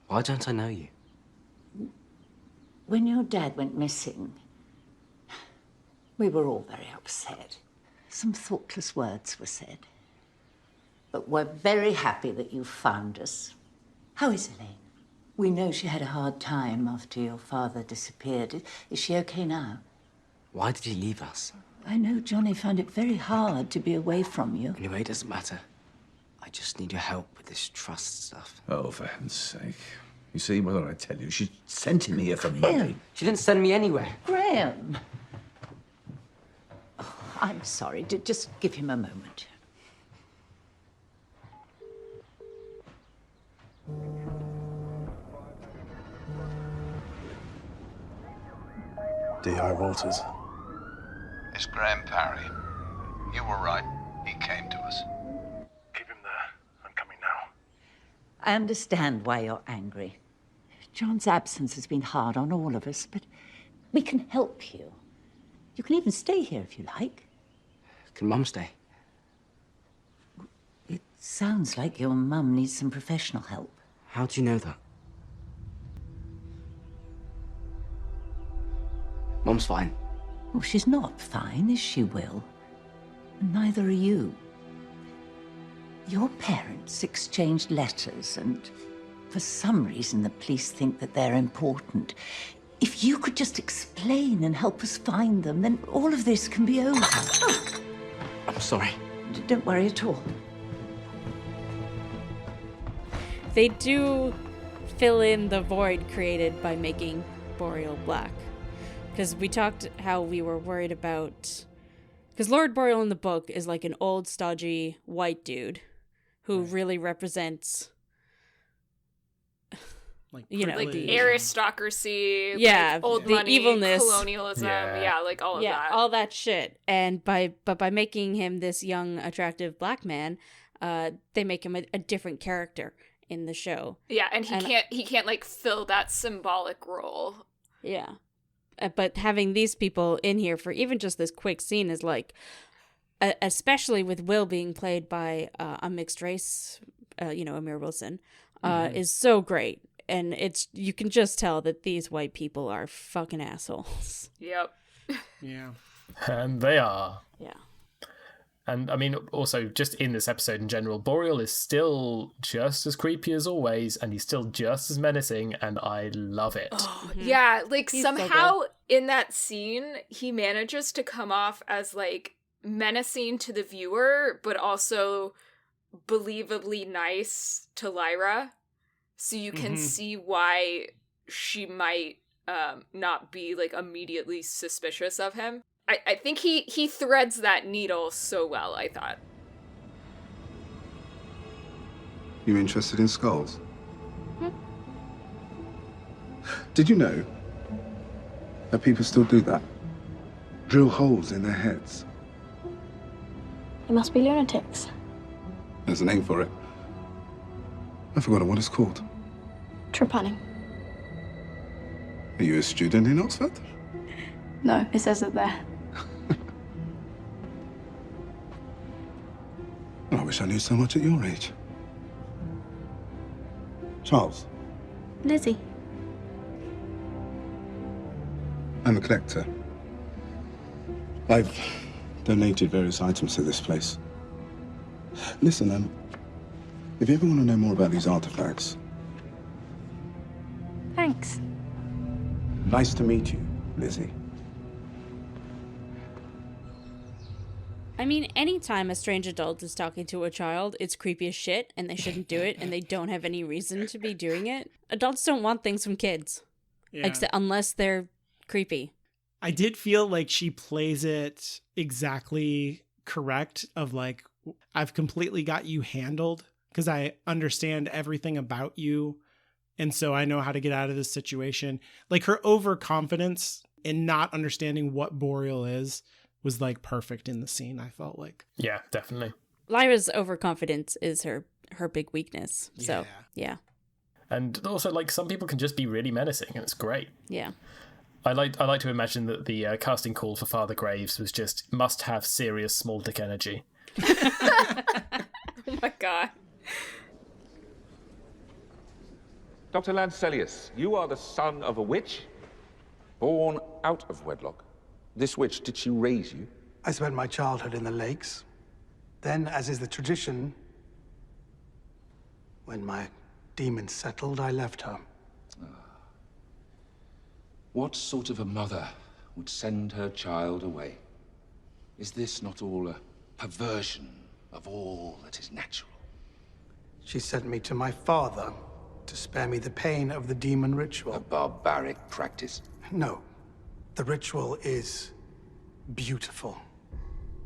Speaker 11: Why don't I know you?
Speaker 12: When your dad went missing, we were all very upset. Some thoughtless words were said. But we're very happy that you found us. How is Elaine? We know she had a hard time after your father disappeared. Is she okay now?
Speaker 11: Why did he leave us?
Speaker 12: I know Johnny found it very hard to be away from you.
Speaker 11: Anyway, it doesn't matter. I just need your help with this trust stuff.
Speaker 13: Oh, for heaven's sake. You see, what did I tell you? She sent him here for money.
Speaker 11: She didn't send me anywhere.
Speaker 12: Graham! Oh, I'm sorry. Just give him a moment.
Speaker 14: D.I. Walters.
Speaker 15: It's Graham Parry. You were right. He came to us.
Speaker 14: Keep him there. I'm coming now.
Speaker 12: I understand why you're angry. John's absence has been hard on all of us, but we can help you. You can even stay here if you like.
Speaker 11: Can Mum stay?
Speaker 12: It sounds like your mum needs some professional help.
Speaker 11: How do you know that? Mum's fine.
Speaker 12: Well, she's not fine, is she, Will? And neither are you. Your parents exchanged letters, and for some reason the police think that they're important. If you could just explain and help us find them, then all of this can be over. Oh.
Speaker 11: I'm sorry.
Speaker 12: Don't worry at all.
Speaker 1: They do fill in the void created by making Boreal black. Because we talked how we were worried about... Because Lord Boreal in the book is like an old, stodgy, white dude who really represents...
Speaker 3: Like
Speaker 4: the aristocracy,
Speaker 1: yeah,
Speaker 4: old
Speaker 1: the
Speaker 4: money,
Speaker 1: evilness,
Speaker 4: colonialism, like all of that.
Speaker 1: all that shit. And by making him this young, attractive black man, they make him a different character in the show.
Speaker 4: Yeah, and he can't like fill that symbolic role.
Speaker 1: Yeah, but having these people in here for even just this quick scene is like, especially with Will being played by a mixed race, Amir Wilson, is so great. And you can just tell that these white people are fucking assholes.
Speaker 4: Yep.
Speaker 2: Yeah.
Speaker 3: And they are.
Speaker 1: Yeah.
Speaker 3: And I mean, also, just in this episode in general, Boreal is still just as creepy as always, and he's still just as menacing, and I love it.
Speaker 4: Oh, yeah, like he's somehow in that scene, he manages to come off as like menacing to the viewer, but also believably nice to Lyra. So you can see why she might not be like immediately suspicious of him. I think he threads that needle so well, I thought.
Speaker 14: You interested in skulls? Did you know that people still do that? Drill holes in their heads.
Speaker 7: They must be lunatics.
Speaker 14: There's a name for it. I've forgotten what it's called.
Speaker 7: Trepanning.
Speaker 14: Are you a student in Oxford?
Speaker 7: No, it says it there.
Speaker 14: I wish I knew so much at your age. Charles.
Speaker 7: Lizzie.
Speaker 14: I'm a collector. I've donated various items to this place. Listen, if you ever want to know more about these artifacts...
Speaker 7: Thanks.
Speaker 14: Nice to meet you, Lizzie.
Speaker 1: I mean, anytime a strange adult is talking to a child, it's creepy as shit, and they shouldn't do it, and they don't have any reason to be doing it. Adults don't want things from kids, unless they're creepy.
Speaker 2: I did feel like she plays it exactly correct of like, I've completely got you handled because I understand everything about you. And so I know how to get out of this situation. Like her overconfidence in not understanding what Boreal is was like perfect in the scene, I felt like.
Speaker 3: Yeah, definitely.
Speaker 1: Lyra's overconfidence is her big weakness. So, yeah.
Speaker 3: And also, like, some people can just be really menacing, and it's great.
Speaker 1: Yeah.
Speaker 3: I like to imagine that the casting call for Father Graves was just must have serious small dick energy.
Speaker 4: Oh my god.
Speaker 16: Dr. Lancelius, you are the son of a witch, born out of wedlock. This witch, did she raise you?
Speaker 17: I spent my childhood in the lakes. Then, as is the tradition, when my demons settled, I left her.
Speaker 16: What sort of a mother would send her child away? Is this not all a perversion of all that is natural?
Speaker 17: She sent me to my father to spare me the pain of the demon ritual.
Speaker 16: A barbaric practice.
Speaker 17: No. The ritual is beautiful.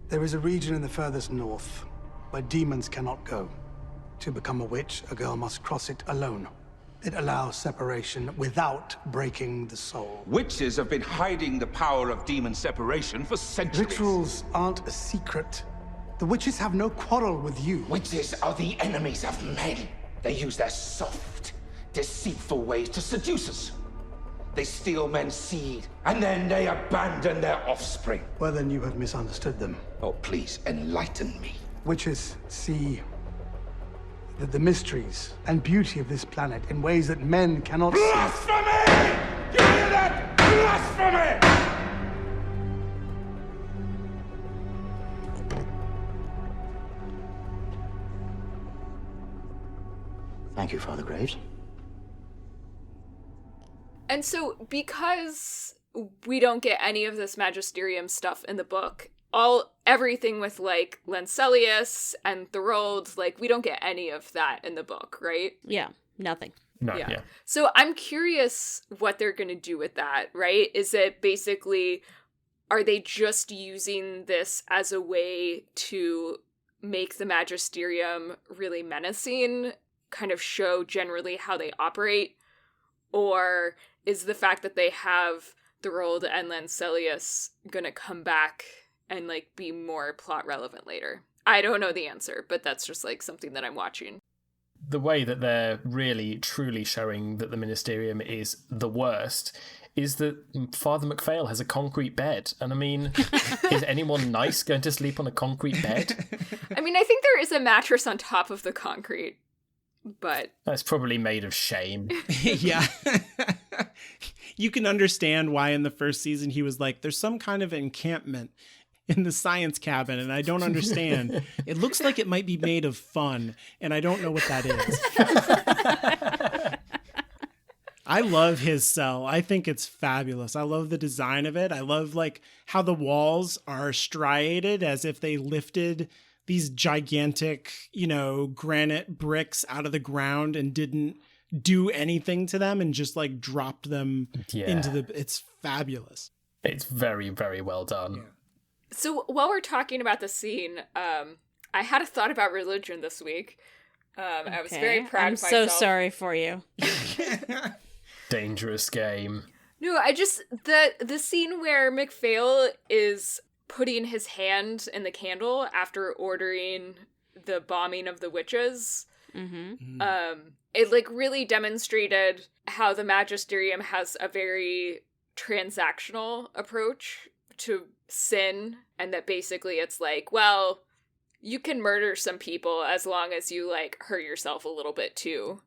Speaker 17: There is a region in the furthest north where demons cannot go. To become a witch, a girl must cross it alone. It allows separation without breaking the soul.
Speaker 16: Witches have been hiding the power of demon separation for centuries.
Speaker 17: Rituals aren't a secret. The witches have no quarrel with you.
Speaker 16: Witches are the enemies of men. They use their soft, deceitful ways to seduce us. They steal men's seed, and then they abandon their offspring.
Speaker 17: Well, then you have misunderstood them.
Speaker 16: Oh, please enlighten me.
Speaker 17: Witches see the mysteries and beauty of this planet in ways that men cannot see.
Speaker 16: Blasphemy! You hear that? Blasphemy!
Speaker 11: Thank you, Father Graves.
Speaker 4: And so, because we don't get any of this magisterium stuff in the book, everything with, like, Lancelius and Thorold, like, we don't get any of that in the book, right?
Speaker 1: Yeah, nothing.
Speaker 3: No, yeah.
Speaker 4: So I'm curious what they're going to do with that, right? Is it basically, are they just using this as a way to make the magisterium really menacing, kind of show generally how they operate? Or is the fact that they have Thorold and Lancelius going to come back and, like, be more plot relevant later? I don't know the answer, but that's just, like, something that I'm watching.
Speaker 3: The way that they're really, truly showing that the Ministerium is the worst is that Father MacPhail has a concrete bed. And I mean, is anyone nice going to sleep on a concrete bed?
Speaker 4: I mean, I think there is a mattress on top of the concrete, but...
Speaker 3: That's probably made of shame.
Speaker 2: Yeah. You can understand why in the first season he was like, there's some kind of encampment in the science cabin, and I don't understand. It looks like it might be made of fun, and I don't know what that is. I love his cell. I think it's fabulous. I love the design of it. I love like how the walls are striated as if they lifted these gigantic, granite bricks out of the ground and didn't do anything to them and just like dropped them into it's fabulous.
Speaker 3: It's very, very well done.
Speaker 2: Yeah.
Speaker 4: So while we're talking about the scene, I had a thought about religion this week. I was very proud of myself.
Speaker 1: I'm so sorry for you.
Speaker 3: Dangerous game.
Speaker 4: No, I just the scene where MacPhail is putting his hand in the candle after ordering the bombing of the witches.
Speaker 1: Mm-hmm.
Speaker 4: It like really demonstrated how the Magisterium has a very transactional approach to sin, and that basically it's like, well, you can murder some people as long as you like hurt yourself a little bit too.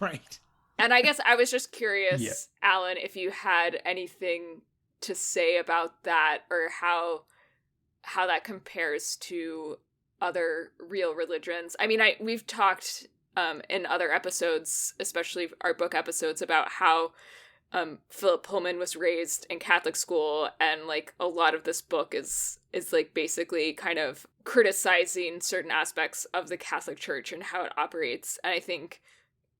Speaker 2: Right.
Speaker 4: And I guess I was just curious, Alan, if you had anything to say about that, or how that compares to other real religions. I mean, we've talked in other episodes, especially our book episodes, about how Philip Pullman was raised in Catholic school, and like a lot of this book is like basically kind of criticizing certain aspects of the Catholic Church and how it operates. And I think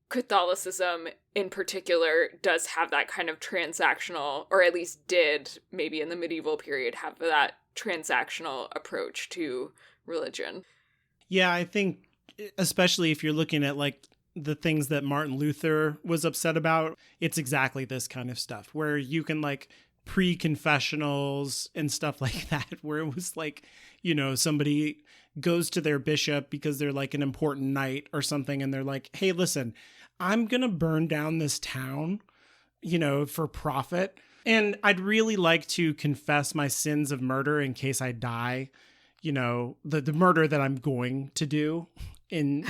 Speaker 4: Catholicism in particular does have that kind of transactional, or at least did maybe in the medieval period have that transactional approach to religion.
Speaker 2: Yeah, I think especially if you're looking at like the things that Martin Luther was upset about, it's exactly this kind of stuff where you can like pre-confessionals and stuff like that, where it was like, you know, somebody goes to their bishop because they're like an important knight or something, and they're like, hey, listen, I'm going to burn down this town, you know, for profit. And I'd really like to confess my sins of murder in case I die, you know, the murder that I'm going to do in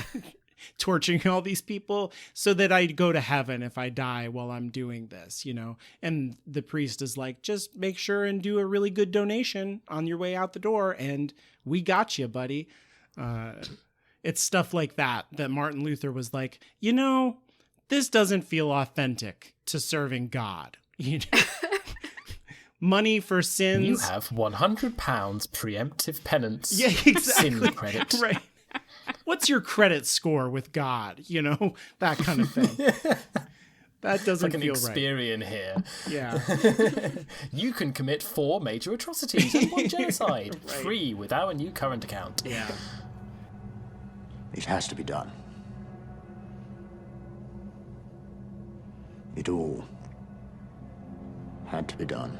Speaker 2: torturing all these people, so that I go to heaven if I die while I'm doing this, you know. And the priest is like, just make sure and do a really good donation on your way out the door, and we got you, buddy. It's stuff like that Martin Luther was like, you know, this doesn't feel authentic to serving God. You know? Money for sins.
Speaker 3: You have £100 preemptive penance.
Speaker 2: Yeah, exactly.
Speaker 3: Sin credit.
Speaker 2: Right. What's your credit score with God? You know, that kind of thing. That doesn't
Speaker 3: like
Speaker 2: feel
Speaker 3: an
Speaker 2: right.
Speaker 3: Experian here.
Speaker 2: Yeah.
Speaker 3: You can commit 4 major atrocities and 1 genocide,
Speaker 2: Right.
Speaker 3: free with our new current account.
Speaker 2: Yeah.
Speaker 11: It has to be done. It all had to be done.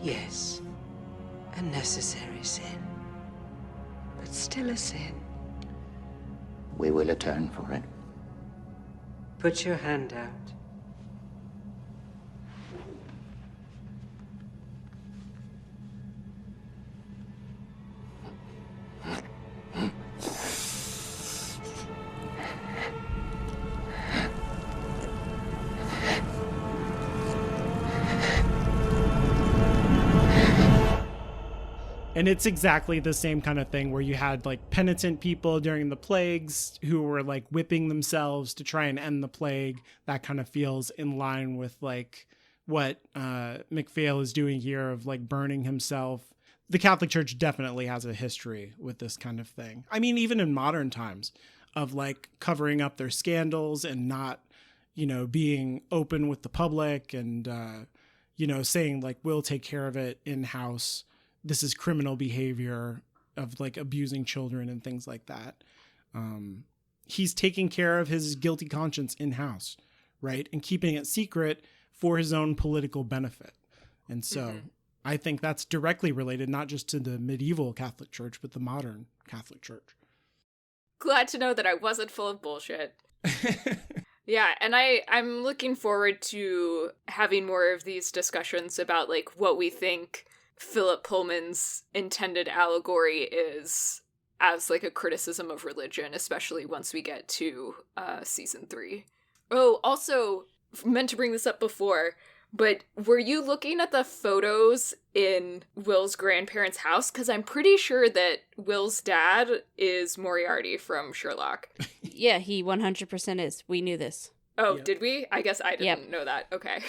Speaker 9: Yes, a necessary sin, but still a sin.
Speaker 11: We will atone for it.
Speaker 9: Put your hand out.
Speaker 2: And it's exactly the same kind of thing where you had like penitent people during the plagues who were like whipping themselves to try and end the plague. That kind of feels in line with like what MacPhail is doing here of like burning himself. The Catholic Church definitely has a history with this kind of thing. I mean, even in modern times of like covering up their scandals and not, you know, being open with the public and, you know, saying like, we'll take care of it in-house. This is criminal behavior of like abusing children and things like that. He's taking care of his guilty conscience in-house, right? And keeping it secret for his own political benefit. And so I think that's directly related, not just to the medieval Catholic Church, but the modern Catholic Church.
Speaker 4: Glad to know that I wasn't full of bullshit. Yeah, and I'm looking forward to having more of these discussions about like what we think Philip Pullman's intended allegory is as like a criticism of religion, especially once we get to season 3. Oh, also meant to bring this up before, but were you looking at the photos in Will's grandparents' house? Because I'm pretty sure that Will's dad is Moriarty from Sherlock.
Speaker 1: Yeah, he 100% is. We knew this.
Speaker 4: Oh, did we? I guess I didn't know that. Okay.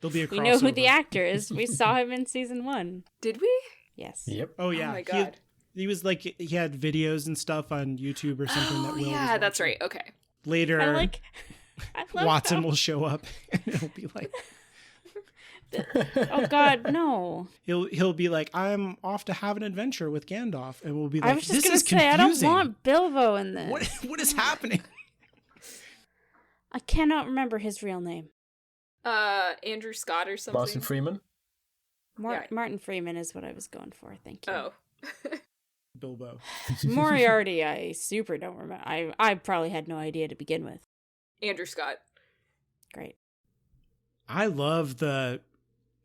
Speaker 2: There'll be a crossover.
Speaker 1: We know who the actor is. We saw him in season 1.
Speaker 4: Did we?
Speaker 1: Yes.
Speaker 3: Yep.
Speaker 2: Oh, yeah.
Speaker 4: Oh, my God.
Speaker 2: He was like, he had videos and stuff on YouTube or something that Will was
Speaker 4: yeah, that's
Speaker 2: watching.
Speaker 4: right. Okay.
Speaker 2: Later,
Speaker 1: I love
Speaker 2: Watson
Speaker 1: how-
Speaker 2: will show up and it'll be like,
Speaker 1: oh God, no.
Speaker 2: he'll be like, I'm off to have an adventure with Gandalf, and we'll be like,
Speaker 1: I was just
Speaker 2: this
Speaker 1: gonna
Speaker 2: is
Speaker 1: say, I
Speaker 2: confusing.
Speaker 1: don't want Bilbo in this.
Speaker 2: What is happening?
Speaker 1: I cannot remember his real name.
Speaker 4: Andrew Scott or something.
Speaker 3: Martin Freeman.
Speaker 1: Martin Freeman is what I was going for. Thank you.
Speaker 4: Oh.
Speaker 2: Bilbo.
Speaker 1: Moriarty, I super don't remember. I probably had no idea to begin with.
Speaker 4: Andrew Scott.
Speaker 1: Great.
Speaker 2: I love the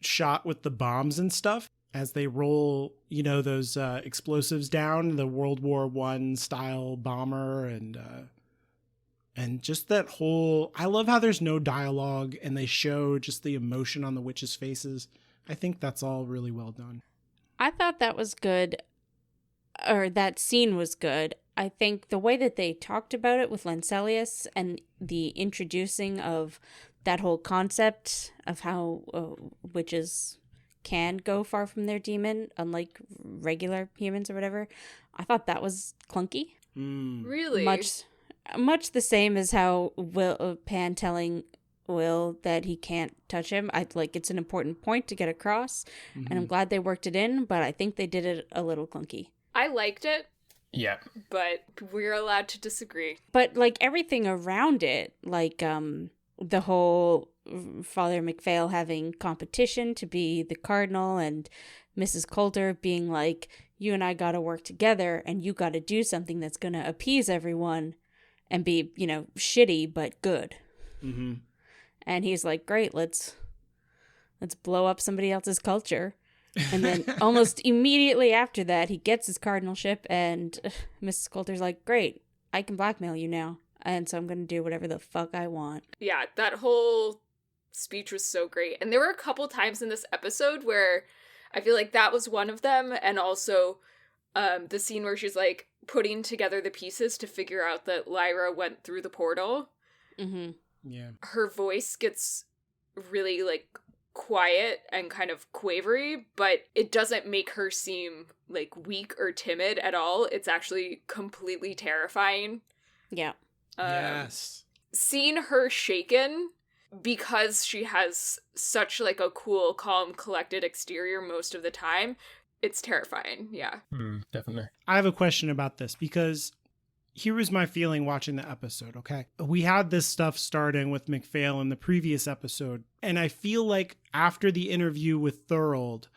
Speaker 2: shot with the bombs and stuff as they roll, you know, those explosives down, the World War I style bomber, and just that whole, I love how there's no dialogue and they show just the emotion on the witches' faces. I think that's all really well done.
Speaker 1: I thought that was good, or that scene was good. I think the way that they talked about it with Lancelius and the introducing of that whole concept of how witches can go far from their demon, unlike regular humans or whatever, I thought that was clunky.
Speaker 4: Really?
Speaker 1: Much the same as how Pan telling Will that he can't touch him. I like it's an important point to get across, and I'm glad they worked it in, but I think they did it a little clunky.
Speaker 4: I liked it.
Speaker 3: Yeah.
Speaker 4: But we're allowed to disagree.
Speaker 1: But like everything around it, like the whole Father McPhail having competition to be the cardinal and Mrs. Coulter being like, you and I got to work together and you got to do something that's going to appease everyone and be, you know, shitty but good.
Speaker 2: Mm-hmm.
Speaker 1: And he's like, great, let's blow up somebody else's culture. And then almost immediately after that, he gets his cardinalship and Mrs. Coulter's like, great, I can blackmail you now. And so I'm going to do whatever the fuck I want.
Speaker 4: Yeah, that whole speech was so great. And there were a couple times in this episode where I feel like that was one of them. And also the scene where she's like putting together the pieces to figure out that Lyra went through the portal.
Speaker 1: Mm-hmm.
Speaker 2: Yeah.
Speaker 4: Her voice gets really like quiet and kind of quavery, but it doesn't make her seem like weak or timid at all. It's actually completely terrifying.
Speaker 1: Yeah.
Speaker 2: Yes.
Speaker 4: Seeing her shaken because she has such like a cool, calm, collected exterior most of the time, it's terrifying. Yeah.
Speaker 3: Definitely.
Speaker 2: I have a question about this because here was my feeling watching the episode, okay? We had this stuff starting with McPhail in the previous episode, and I feel like after the interview with Thorold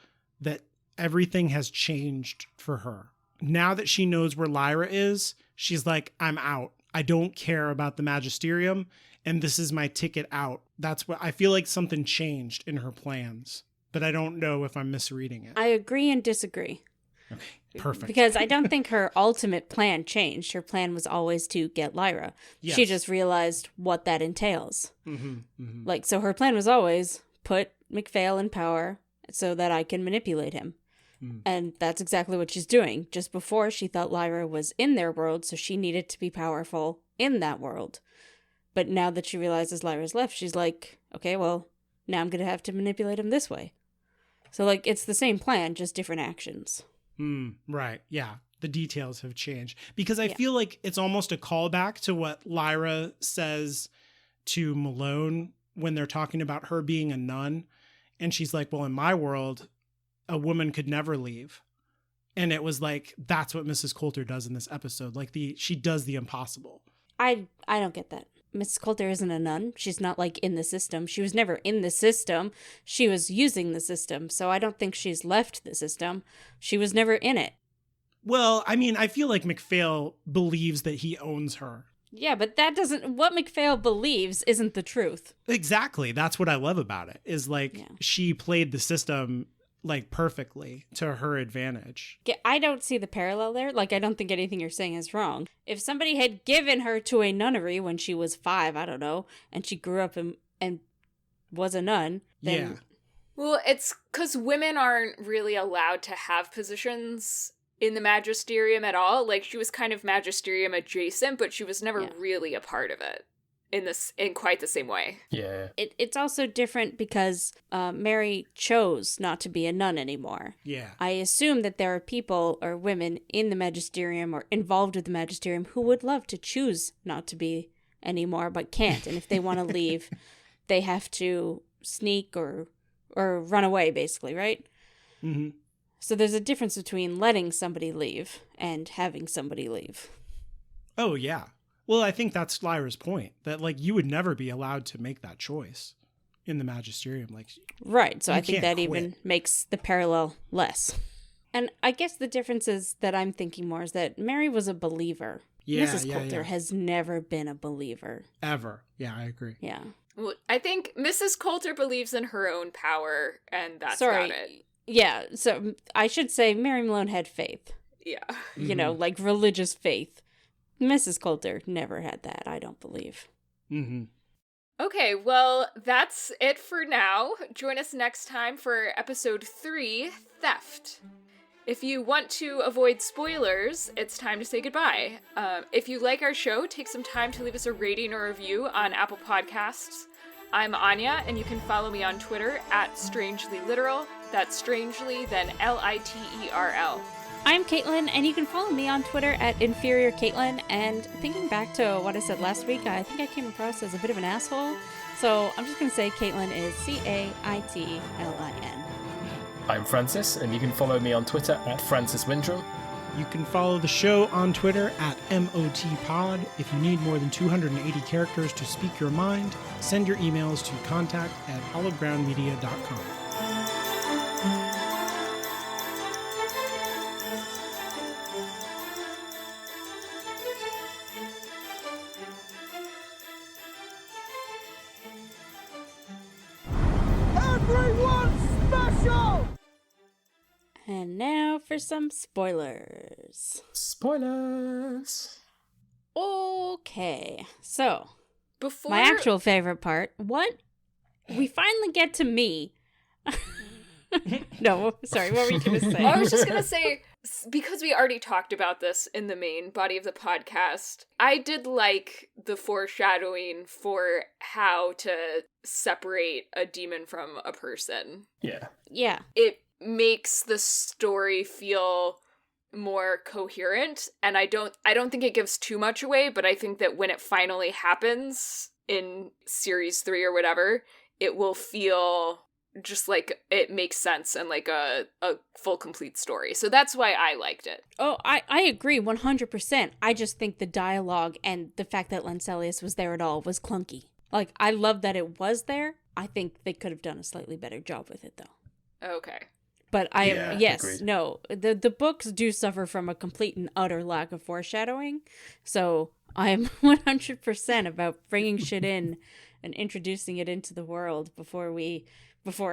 Speaker 2: that everything has changed for her. Now that she knows where Lyra is, she's like, I'm out. I don't care about the Magisterium, and this is my ticket out. That's what I feel like something changed in her plans, but I don't know if I'm misreading it.
Speaker 1: I agree and disagree.
Speaker 2: Okay, perfect.
Speaker 1: Because I don't think her ultimate plan changed. Her plan was always to get Lyra.
Speaker 2: Yes.
Speaker 1: She just realized what that entails.
Speaker 2: Mm-hmm, mm-hmm.
Speaker 1: Like, so her plan was always put McPhail in power so that I can manipulate him. And that's exactly what she's doing. Just before, she thought Lyra was in their world, so she needed to be powerful in that world. But now that she realizes Lyra's left, she's like, okay, well, now I'm going to have to manipulate him this way. So, like, it's the same plan, just different actions.
Speaker 2: Right, yeah. The details have changed. Because I feel like it's almost a callback to what Lyra says to Malone when they're talking about her being a nun. And she's like, well, in my world, a woman could never leave. And it was like, that's what Mrs. Coulter does in this episode. Like she does the impossible.
Speaker 1: I don't get that. Mrs. Coulter isn't a nun. She's not like in the system. She was never in the system. She was using the system. So I don't think she's left the system. She was never in it.
Speaker 2: Well, I mean, I feel like McPhail believes that he owns her.
Speaker 1: Yeah, but that doesn't, what McPhail believes isn't the truth.
Speaker 2: Exactly. That's what I love about it, is like she played the system like perfectly to her advantage.
Speaker 1: Yeah, I don't see the parallel there. Like, I don't think anything you're saying is wrong. If somebody had given her to a nunnery when she was 5, I don't know, and she grew up and was a nun, then...
Speaker 2: Yeah.
Speaker 4: Well, it's because women aren't really allowed to have positions in the magisterium at all. Like, she was kind of magisterium adjacent, but she was never really a part of it in quite the same way.
Speaker 3: Yeah.
Speaker 1: It's also different because Mary chose not to be a nun anymore.
Speaker 2: Yeah.
Speaker 1: I assume that there are people or women in the magisterium or involved with the magisterium who would love to choose not to be anymore, but can't. And if they want to leave, they have to sneak or run away, basically, right?
Speaker 2: Mm-hmm.
Speaker 1: So there's a difference between letting somebody leave and having somebody leave.
Speaker 2: Oh, yeah. Well, I think that's Lyra's point, that like you would never be allowed to make that choice in the magisterium. Like,
Speaker 1: right. So I think that
Speaker 2: quit.
Speaker 1: even makes the parallel less. And I guess the difference is that I'm thinking more is that Mary was a believer.
Speaker 2: Yeah,
Speaker 1: Mrs. Coulter has never been a believer.
Speaker 2: Ever. Yeah, I agree.
Speaker 1: Yeah.
Speaker 4: Well, I think Mrs. Coulter believes in her own power, and that's about it.
Speaker 1: Yeah, so I should say Mary Malone had faith.
Speaker 4: Yeah.
Speaker 1: You know, like religious faith. Mrs. Coulter never had that, I don't believe.
Speaker 2: Mm-hmm.
Speaker 4: Okay, well, that's it for now. Join us next time for episode 3, Theft. If you want to avoid spoilers, it's time to say goodbye. If you like our show, take some time to leave us a rating or review on Apple Podcasts. I'm Anya, and you can follow me on Twitter at StrangelyLiteral. That's strangely, then Literl.
Speaker 1: I'm Caitlin, and you can follow me on Twitter at Inferior Caitlin. And thinking back to what I said last week, I think I came across as a bit of an asshole. So I'm just going to say Caitlin is Caitlin.
Speaker 3: I'm Francis, and you can follow me on Twitter at Francis Windrum.
Speaker 2: You can follow the show on Twitter at MOTPod. If you need more than 280 characters to speak your mind, send your emails to contact@hollowgroundmedia.com.
Speaker 18: Everyone special!
Speaker 1: And now for some spoilers.
Speaker 3: Spoilers!
Speaker 1: Okay, so
Speaker 4: before
Speaker 1: my actual favorite part, we finally get to me. No, sorry, what were you going to say?
Speaker 4: I was just going to say, because we already talked about this in the main body of the podcast, I did like the foreshadowing for how to separate a demon from a person.
Speaker 3: Yeah.
Speaker 1: Yeah.
Speaker 4: It makes the story feel more coherent, and I don't think it gives too much away, but I think that when it finally happens in series 3 or whatever, it will feel just like it makes sense and like a full complete story. So that's why I liked it.
Speaker 1: Oh, I agree 100%. I just think the dialogue and the fact that Lanselius was there at all was clunky. Like, I love that it was there. I think they could have done a slightly better job with it, though.
Speaker 4: Okay.
Speaker 1: But
Speaker 3: agreed.
Speaker 1: the books do suffer from a complete and utter lack of foreshadowing. So I'm 100% about bringing shit in and introducing it into the world before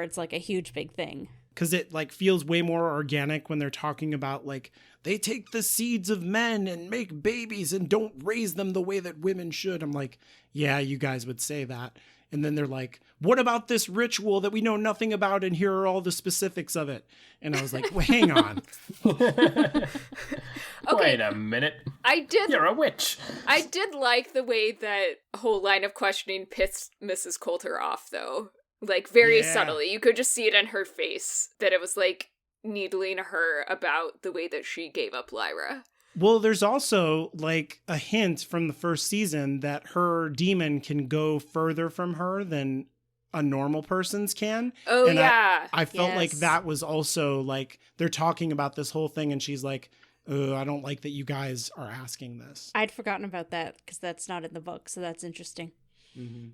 Speaker 1: it's like a huge big thing.
Speaker 2: Because it like feels way more organic when they're talking about like they take the seeds of men and make babies and don't raise them the way that women should. I'm like, yeah, you guys would say that. And then they're like, what about this ritual that we know nothing about, and here are all the specifics of it? And I was like, well, hang on.
Speaker 4: Okay.
Speaker 3: Wait a minute. You're a witch.
Speaker 4: I did like the way that whole line of questioning pissed Mrs. Coulter off, though. Like, very subtly. You could just see it in her face, that it was like needling her about the way that she gave up Lyra.
Speaker 2: Well, there's also like a hint from the first season that her demon can go further from her than a normal person's can.
Speaker 4: Oh,
Speaker 2: and
Speaker 4: yeah.
Speaker 2: I felt like that was also like they're talking about this whole thing and she's like, I don't like that you guys are asking this.
Speaker 1: I'd forgotten about that because that's not in the book, so that's interesting.
Speaker 2: Mm-hmm.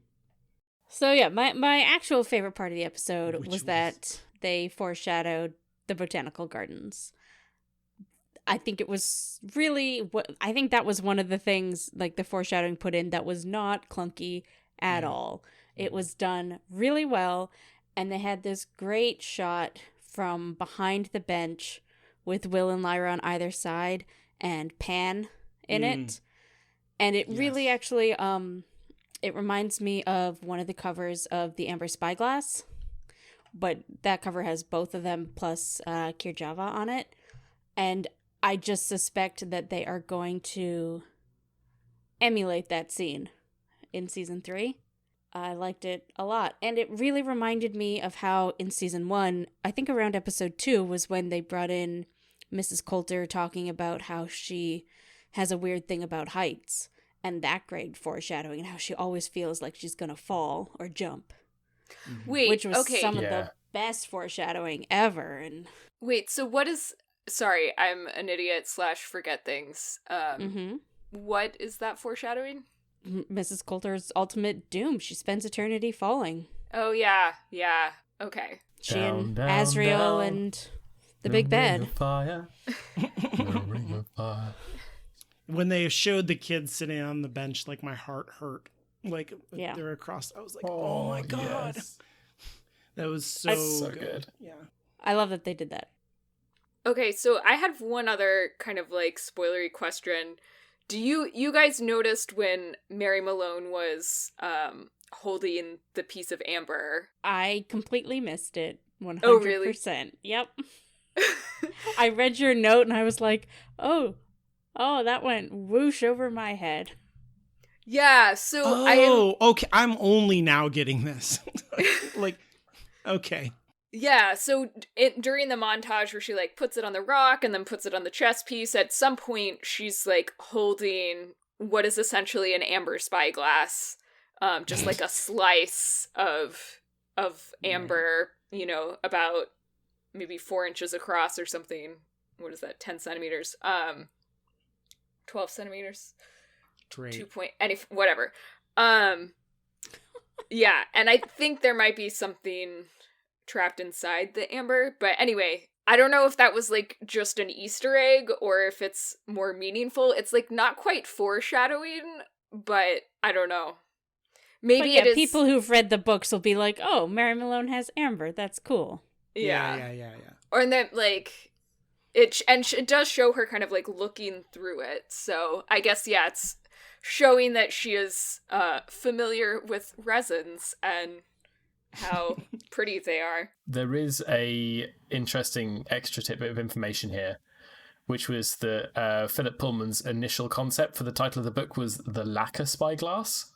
Speaker 1: So yeah, my actual favorite part of the episode was that they foreshadowed the botanical gardens. I think it was really I think that was one of the things like the foreshadowing put in that was not clunky at all. It was done really well, and they had this great shot from behind the bench with Will and Lyra on either side and Pan in it. And it really actually it reminds me of one of the covers of the Amber Spyglass, but that cover has both of them plus Kirjava on it. And I just suspect that they are going to emulate that scene in season 3. I liked it a lot. And it really reminded me of how in season 1, I think around episode 2 was when they brought in Mrs. Coulter talking about how she has a weird thing about heights. And that great foreshadowing and how she always feels like she's going to fall or jump.
Speaker 4: Wait,
Speaker 1: which was
Speaker 4: okay.
Speaker 1: some of the best foreshadowing ever. And
Speaker 4: wait, so what is... Sorry, I'm an idiot / forget things. What is that foreshadowing?
Speaker 1: Mrs. Coulter's ultimate doom. She spends eternity falling.
Speaker 4: Oh, yeah. Okay.
Speaker 1: She and Azrael and the big bed.
Speaker 3: Fire. Ring of fire.
Speaker 2: When they showed the kids sitting on the bench, like my heart hurt. Like they're across. I was like, oh my God. Yes. That was so good. Yeah.
Speaker 1: I love that they did that.
Speaker 4: Okay, so I had one other kind of like spoilery question. Do you guys noticed when Mary Malone was holding the piece of amber?
Speaker 1: I completely missed it. 100%.
Speaker 4: Oh, really?
Speaker 1: Yep. I read your note and I was like, oh, that went whoosh over my head.
Speaker 4: Yeah, so
Speaker 2: okay. I'm only now getting this. Like, okay.
Speaker 4: Yeah, so during the montage where she, like, puts it on the rock and then puts it on the chess piece, at some point she's, like, holding what is essentially an amber spyglass, just like a slice of amber, you know, about maybe 4 inches across or something. What is that, 10 centimeters? 12 centimeters?
Speaker 2: Great.
Speaker 4: Whatever. Yeah, and I think there might be something trapped inside the amber, but anyway, I don't know if that was like just an Easter egg or if it's more meaningful. It's like not quite foreshadowing, but I don't know. Maybe it is.
Speaker 1: People who've read the books will be like, "Oh, Mary Malone has amber. That's cool."
Speaker 4: Yeah. Or then like it does show her kind of like looking through it. So I guess it's showing that she is familiar with resins and how pretty they are.
Speaker 3: There is a interesting extra tidbit of information here, which was that Philip Pullman's initial concept for the title of the book was the lacquer spyglass.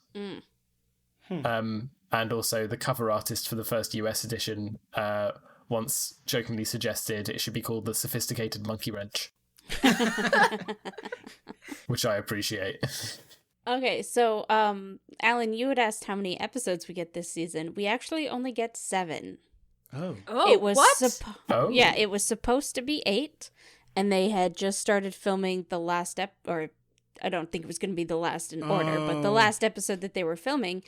Speaker 3: And also the cover artist for the first US edition once jokingly suggested it should be called the Sophisticated Monkey Wrench. Which I appreciate.
Speaker 1: Okay, so, Alan, you had asked how many episodes we get this season. We actually only get 7.
Speaker 2: Oh.
Speaker 1: It was
Speaker 4: what?
Speaker 1: Yeah, it was supposed to be 8, and they had just started filming the last or I don't think it was going to be the last in order, but the last episode that they were filming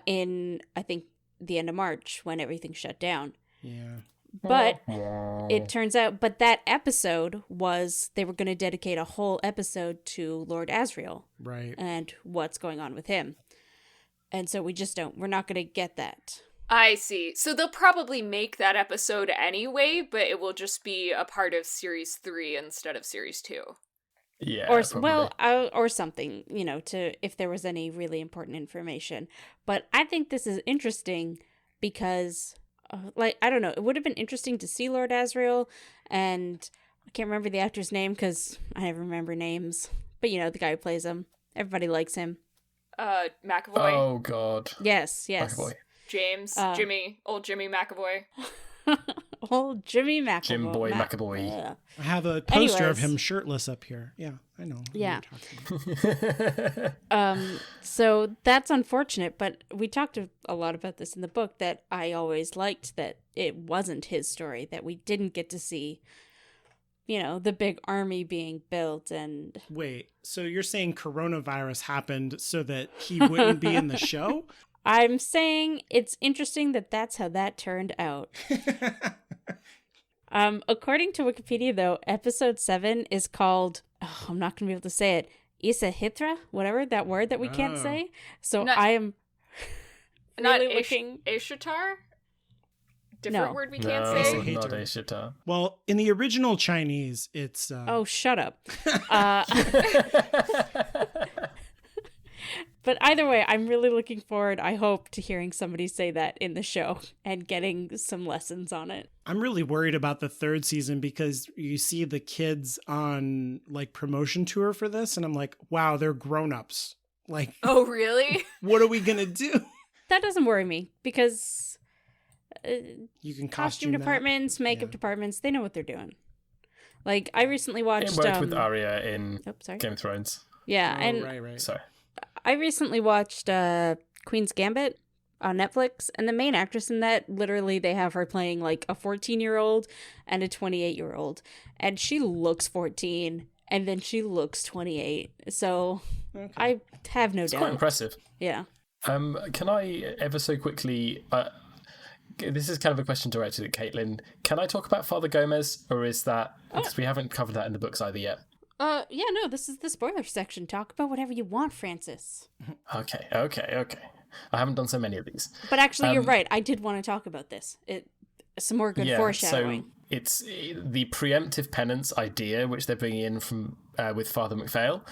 Speaker 1: in, I think, the end of March when everything shut down.
Speaker 2: Yeah.
Speaker 1: But it turns out, that episode was, they were going to dedicate a whole episode to Lord Asriel.
Speaker 2: Right.
Speaker 1: And what's going on with him. And so we're not going to get that.
Speaker 4: I see. So they'll probably make that episode anyway, but it will just be a part of Series 3 instead of Series 2.
Speaker 3: Yeah,
Speaker 1: or something, you know, if there was any really important information. But I think this is interesting because... I don't know. It would have been interesting to see Lord Asriel, and I can't remember the actor's name because I never remember names. But you know, the guy who plays him. Everybody likes him.
Speaker 4: McAvoy.
Speaker 3: Oh, God.
Speaker 1: Yes.
Speaker 3: McAvoy.
Speaker 4: James. Old Jimmy McAvoy.
Speaker 1: Old Jimmy McAvoy.
Speaker 3: Jim Boy McAvoy.
Speaker 1: Yeah.
Speaker 2: I have a poster of him shirtless up here. Yeah, I know.
Speaker 1: Yeah. So that's unfortunate, but we talked a lot about this in the book, that I always liked that it wasn't his story, that we didn't get to see, you know, the big army being built and...
Speaker 2: Wait, so you're saying coronavirus happened so that he wouldn't be in the show?
Speaker 1: I'm saying it's interesting that that's how that turned out. According to Wikipedia, though, episode 7 is called, I'm not going to be able to say it, Isahithra, whatever, that word that we can't say. So I am really looking...
Speaker 4: Ishatar? Different word we can't say?
Speaker 3: Not Ishatar.
Speaker 2: Well, in the original Chinese, it's...
Speaker 1: Oh, shut up. But either way, I'm really looking forward, I hope, to hearing somebody say that in the show and getting some lessons on it.
Speaker 2: I'm really worried about the 3rd season because you see the kids on like promotion tour for this, and I'm like, wow, they're grown-ups. Like,
Speaker 4: oh, really?
Speaker 2: What are we gonna do?
Speaker 1: That doesn't worry me because
Speaker 2: you can
Speaker 1: costume departments, makeup departments, they know what they're doing. Like, I recently watched...
Speaker 3: It worked with Arya in Game of Thrones.
Speaker 1: Yeah, and
Speaker 2: right.
Speaker 3: Sorry.
Speaker 1: I recently watched Queen's Gambit on Netflix, and the main actress in that, literally they have her playing like a 14-year-old and a 28-year-old, and she looks 14 and then she looks 28, so I have no doubt.
Speaker 3: It's quite impressive.
Speaker 1: Yeah.
Speaker 3: Can I ever so quickly, this is kind of a question directed at Caitlin, can I talk about Father Gomez, or is that, because we haven't covered that in the books either yet?
Speaker 1: Yeah, no, this is the spoiler section. Talk about whatever you want, Francis.
Speaker 3: Okay. I haven't done so many of these.
Speaker 1: But actually, you're right. I did want to talk about this. Some more good foreshadowing.
Speaker 3: So it's the preemptive penance idea, which they're bringing in from with Father MacPhail,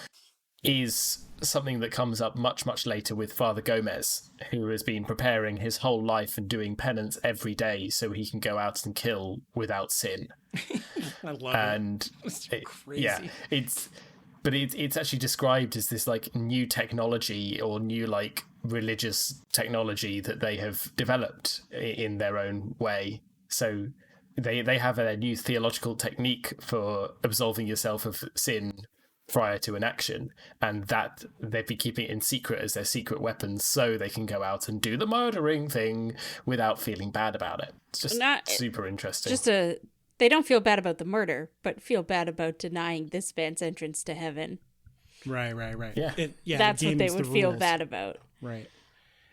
Speaker 3: is something that comes up much, much later with Father Gomez, who has been preparing his whole life and doing penance every day so he can go out and kill without sin.
Speaker 2: I love
Speaker 3: and
Speaker 2: it. Crazy.
Speaker 3: Yeah, it's actually described as this like new technology or new like religious technology that they have developed in their own way. So they have a new theological technique for absolving yourself of sin prior to an action, and that they'd be keeping it in secret as their secret weapons so they can go out and do the murdering thing without feeling bad about it. It's just super interesting.
Speaker 1: They don't feel bad about the murder, but feel bad about denying this man's entrance to heaven.
Speaker 2: Right.
Speaker 3: Yeah.
Speaker 1: That's what they would feel bad about.
Speaker 2: Right.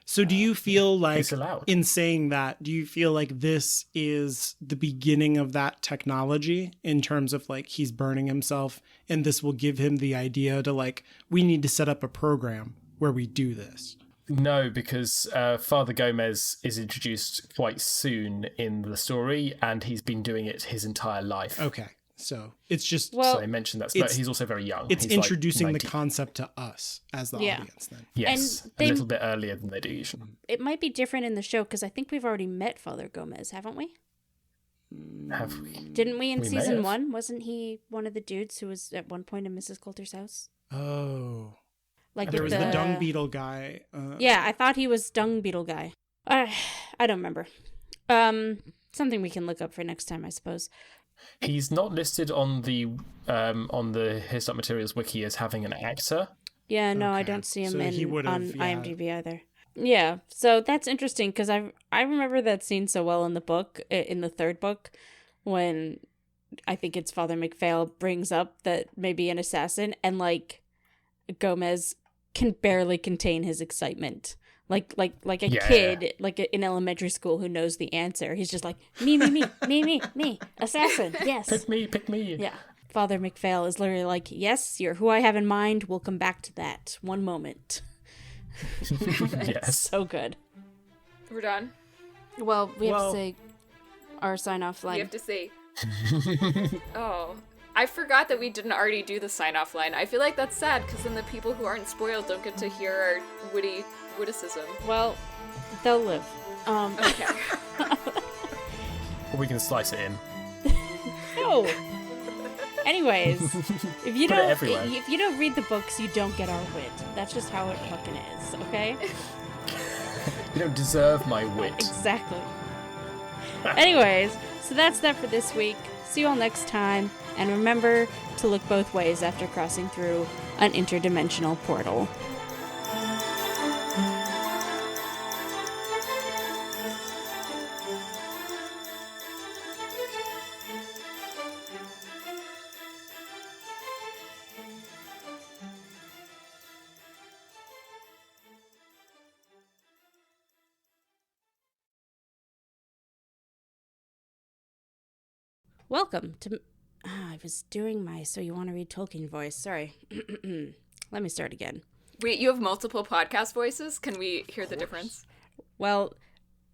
Speaker 2: So do you feel like, in saying that, do you feel like this is the beginning of that technology in terms of like he's burning himself and this will give him the idea to like, we need to set up a program where we do this?
Speaker 3: No, because Father Gomez is introduced quite soon in the story and he's been doing it his entire life.
Speaker 2: Okay. So it's just...
Speaker 3: so they mentioned that, but he's also very young.
Speaker 2: It's
Speaker 3: he's
Speaker 2: introducing
Speaker 3: like
Speaker 2: the concept to us as the audience then.
Speaker 3: Yes,
Speaker 1: And
Speaker 3: a little bit earlier than they do usually.
Speaker 1: It might be different in the show because I think we've already met Father Gomez, haven't we?
Speaker 3: Have we?
Speaker 1: Didn't we in
Speaker 3: We may
Speaker 1: season
Speaker 3: have.
Speaker 1: 1? Wasn't he one of the dudes who was at one point in Mrs. Coulter's house?
Speaker 2: Oh.
Speaker 1: Like
Speaker 2: there
Speaker 1: with
Speaker 2: was the dung beetle guy.
Speaker 1: Yeah, I thought he was dung beetle guy. I don't remember. Something we can look up for next time, I suppose.
Speaker 3: He's not listed on the His Dark Materials wiki as having an actor.
Speaker 1: Yeah, no, I don't see him
Speaker 2: So he would've,
Speaker 1: on IMDb either. Yeah, so that's interesting because I remember that scene so well in the book, in the third book, when I think it's Father McPhail brings up that maybe an assassin, and like Gomez can barely contain his excitement. Like a kid, like in elementary school who knows the answer. He's just like, me, assassin, yes.
Speaker 3: Pick me.
Speaker 1: Yeah. Father McPhail is literally like, yes, you're who I have in mind. We'll come back to that. One moment. It's so good.
Speaker 4: We're done.
Speaker 1: Well, we have to say our sign-off line.
Speaker 4: We have to say... Oh... I forgot that we didn't already do the sign-off line. I feel like that's sad, because then the people who aren't spoiled don't get to hear our witty witticism.
Speaker 1: Well, they'll live.
Speaker 4: Okay.
Speaker 3: Or we can slice it in.
Speaker 1: No. Anyways, if you
Speaker 3: Put it everywhere.
Speaker 1: if you don't read the books, you don't get our wit. That's just how it fucking is, okay?
Speaker 3: You don't deserve my wit.
Speaker 1: Exactly. Anyways, so that's that for this week. See you all next time. And remember to look both ways after crossing through an interdimensional portal. Welcome to... I was doing my So You Want to Read Tolkien voice. Sorry. Let me start again.
Speaker 4: Wait, you have multiple podcast voices? Can we hear the difference?
Speaker 1: Well,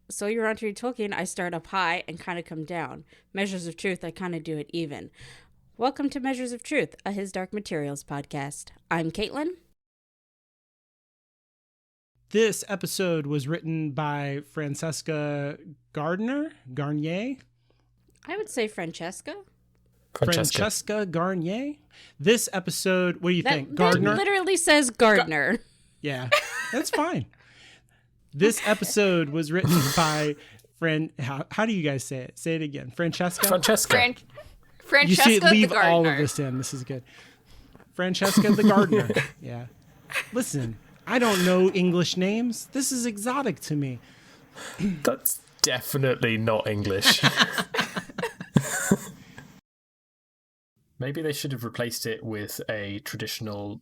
Speaker 1: So You Want to Read Tolkien, I start up high and kind of come down. Measures of Truth, I kind of do it even. Welcome to Measures of Truth, a His Dark Materials podcast. I'm Caitlin.
Speaker 2: This episode was written by Francesca Garnier.
Speaker 1: I would say Francesca.
Speaker 2: Francesca Garnier. This episode, what do you think?
Speaker 1: That
Speaker 2: Gardner?
Speaker 1: literally says Gardner.
Speaker 2: Yeah, that's fine. This episode was written by how do you guys say it? Say it again. Francesca?
Speaker 4: Francesca
Speaker 2: You see, leave
Speaker 4: the
Speaker 2: all of
Speaker 4: gardener.
Speaker 2: this in. This is good. Francesca the Gardener. Yeah. Listen, I don't know English names. This is exotic to me.
Speaker 3: That's definitely not English. Maybe they should have replaced it with a traditional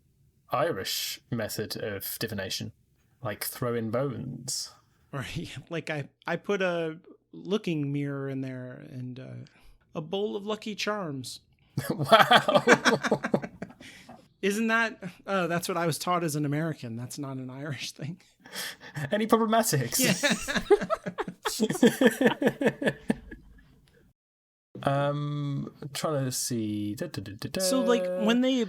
Speaker 3: Irish method of divination, like throwing bones.
Speaker 2: Or like I put a looking mirror in there and a bowl of Lucky Charms.
Speaker 3: Wow.
Speaker 2: Isn't that? That's what I was taught as an American. That's not an Irish thing.
Speaker 3: Any problematics?
Speaker 2: Yeah.
Speaker 3: Trying to see.
Speaker 2: So like when they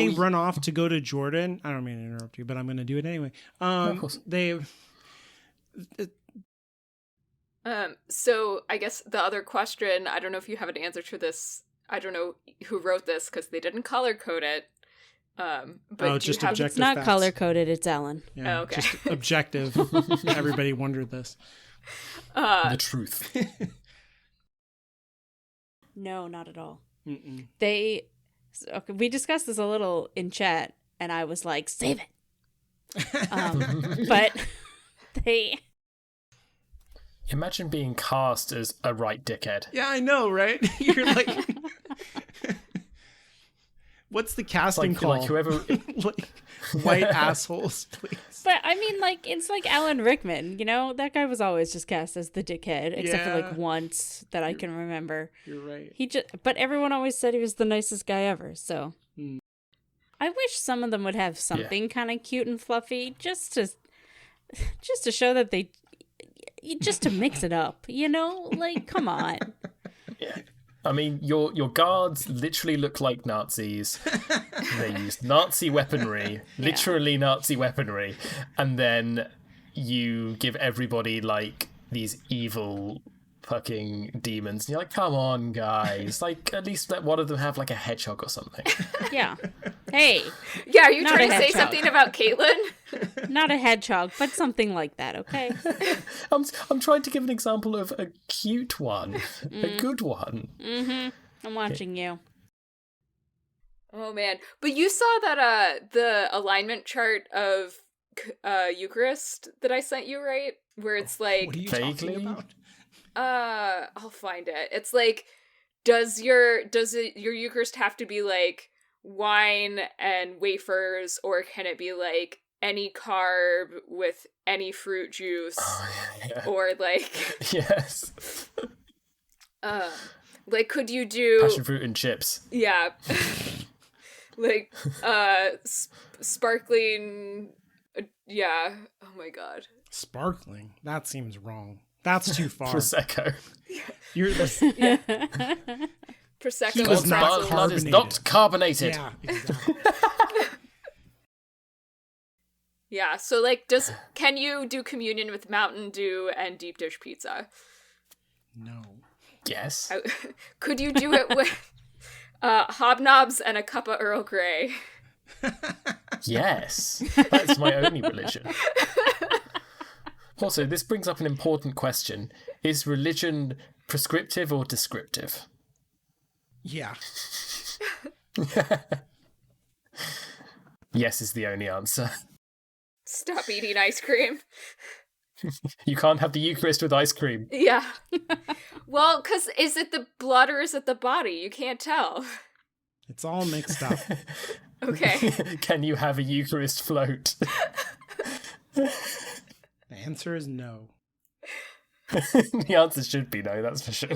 Speaker 2: run off to go to Jordan, I don't mean to interrupt you, but I'm going to do it anyway.
Speaker 3: Of course.
Speaker 4: So I guess the other question, I don't know if you have an answer to this. I don't know who wrote this because they didn't color code it. But
Speaker 2: it's just objective.
Speaker 1: It's not
Speaker 2: facts.
Speaker 1: color coded. It's Ellen.
Speaker 2: Yeah,
Speaker 4: oh, okay.
Speaker 2: Just objective. Everybody wondered this.
Speaker 3: The truth.
Speaker 1: No, not at all.
Speaker 2: Mm-mm.
Speaker 1: We discussed this a little in chat, and I was like, save it. But they...
Speaker 3: Imagine being cast as a right dickhead.
Speaker 2: Yeah, I know, right? You're like... What's the casting call?
Speaker 3: Like whoever...
Speaker 2: like, white assholes, please.
Speaker 1: But I mean, like, it's like Alan Rickman, you know? That guy was always just cast as the dickhead, except for like once that I can remember.
Speaker 2: You're right.
Speaker 1: But everyone always said he was the nicest guy ever, so. I wish some of them would have something kind of cute and fluffy, just to show that they, just to mix it up, you know? Like, come on.
Speaker 3: Yeah. I mean, your guards literally look like Nazis. They use Nazi weaponry, literally Nazi weaponry, and then you give everybody like these evil fucking demons. And you're like, come on, guys! Like, at least let one of them have like a hedgehog or something.
Speaker 1: Yeah. Hey.
Speaker 4: Yeah, are you trying to say something about Caitlin?
Speaker 1: Not a hedgehog, but something like that. Okay.
Speaker 3: I'm trying to give an example of a cute one, a good one.
Speaker 1: Mm-hmm. I'm watching you.
Speaker 4: Oh man, but you saw that the alignment chart of Eucharist that I sent you, right? Where it's like
Speaker 2: what are you talking about?
Speaker 4: I'll find it. It's like, does your Eucharist have to be like wine and wafers, or can it be like any carb with any fruit juice, or like
Speaker 3: yes,
Speaker 4: like could you do
Speaker 3: passion fruit and chips?
Speaker 4: Yeah, like sparkling. Yeah. Oh my god.
Speaker 2: Sparkling. That seems wrong. That's too far.
Speaker 3: Prosecco.
Speaker 2: You're
Speaker 4: Prosecco.
Speaker 3: God's blood is not carbonated.
Speaker 2: Yeah, exactly.
Speaker 4: Yeah, so like, can you do communion with Mountain Dew and deep dish pizza?
Speaker 2: No.
Speaker 3: Yes.
Speaker 4: Could you do it with hobnobs and a cup of Earl Grey?
Speaker 3: Yes. That's my only religion. Also, this brings up an important question. Is religion prescriptive or descriptive?
Speaker 2: Yeah.
Speaker 3: Yes is the only answer.
Speaker 4: Stop eating ice cream.
Speaker 3: You can't have the Eucharist with ice cream.
Speaker 4: Yeah. Well, because is it the blood or is it the body? You can't tell.
Speaker 2: It's all mixed up.
Speaker 4: Okay.
Speaker 3: Can you have a Eucharist float?
Speaker 2: The answer is no.
Speaker 3: The answer should be no, that's for sure.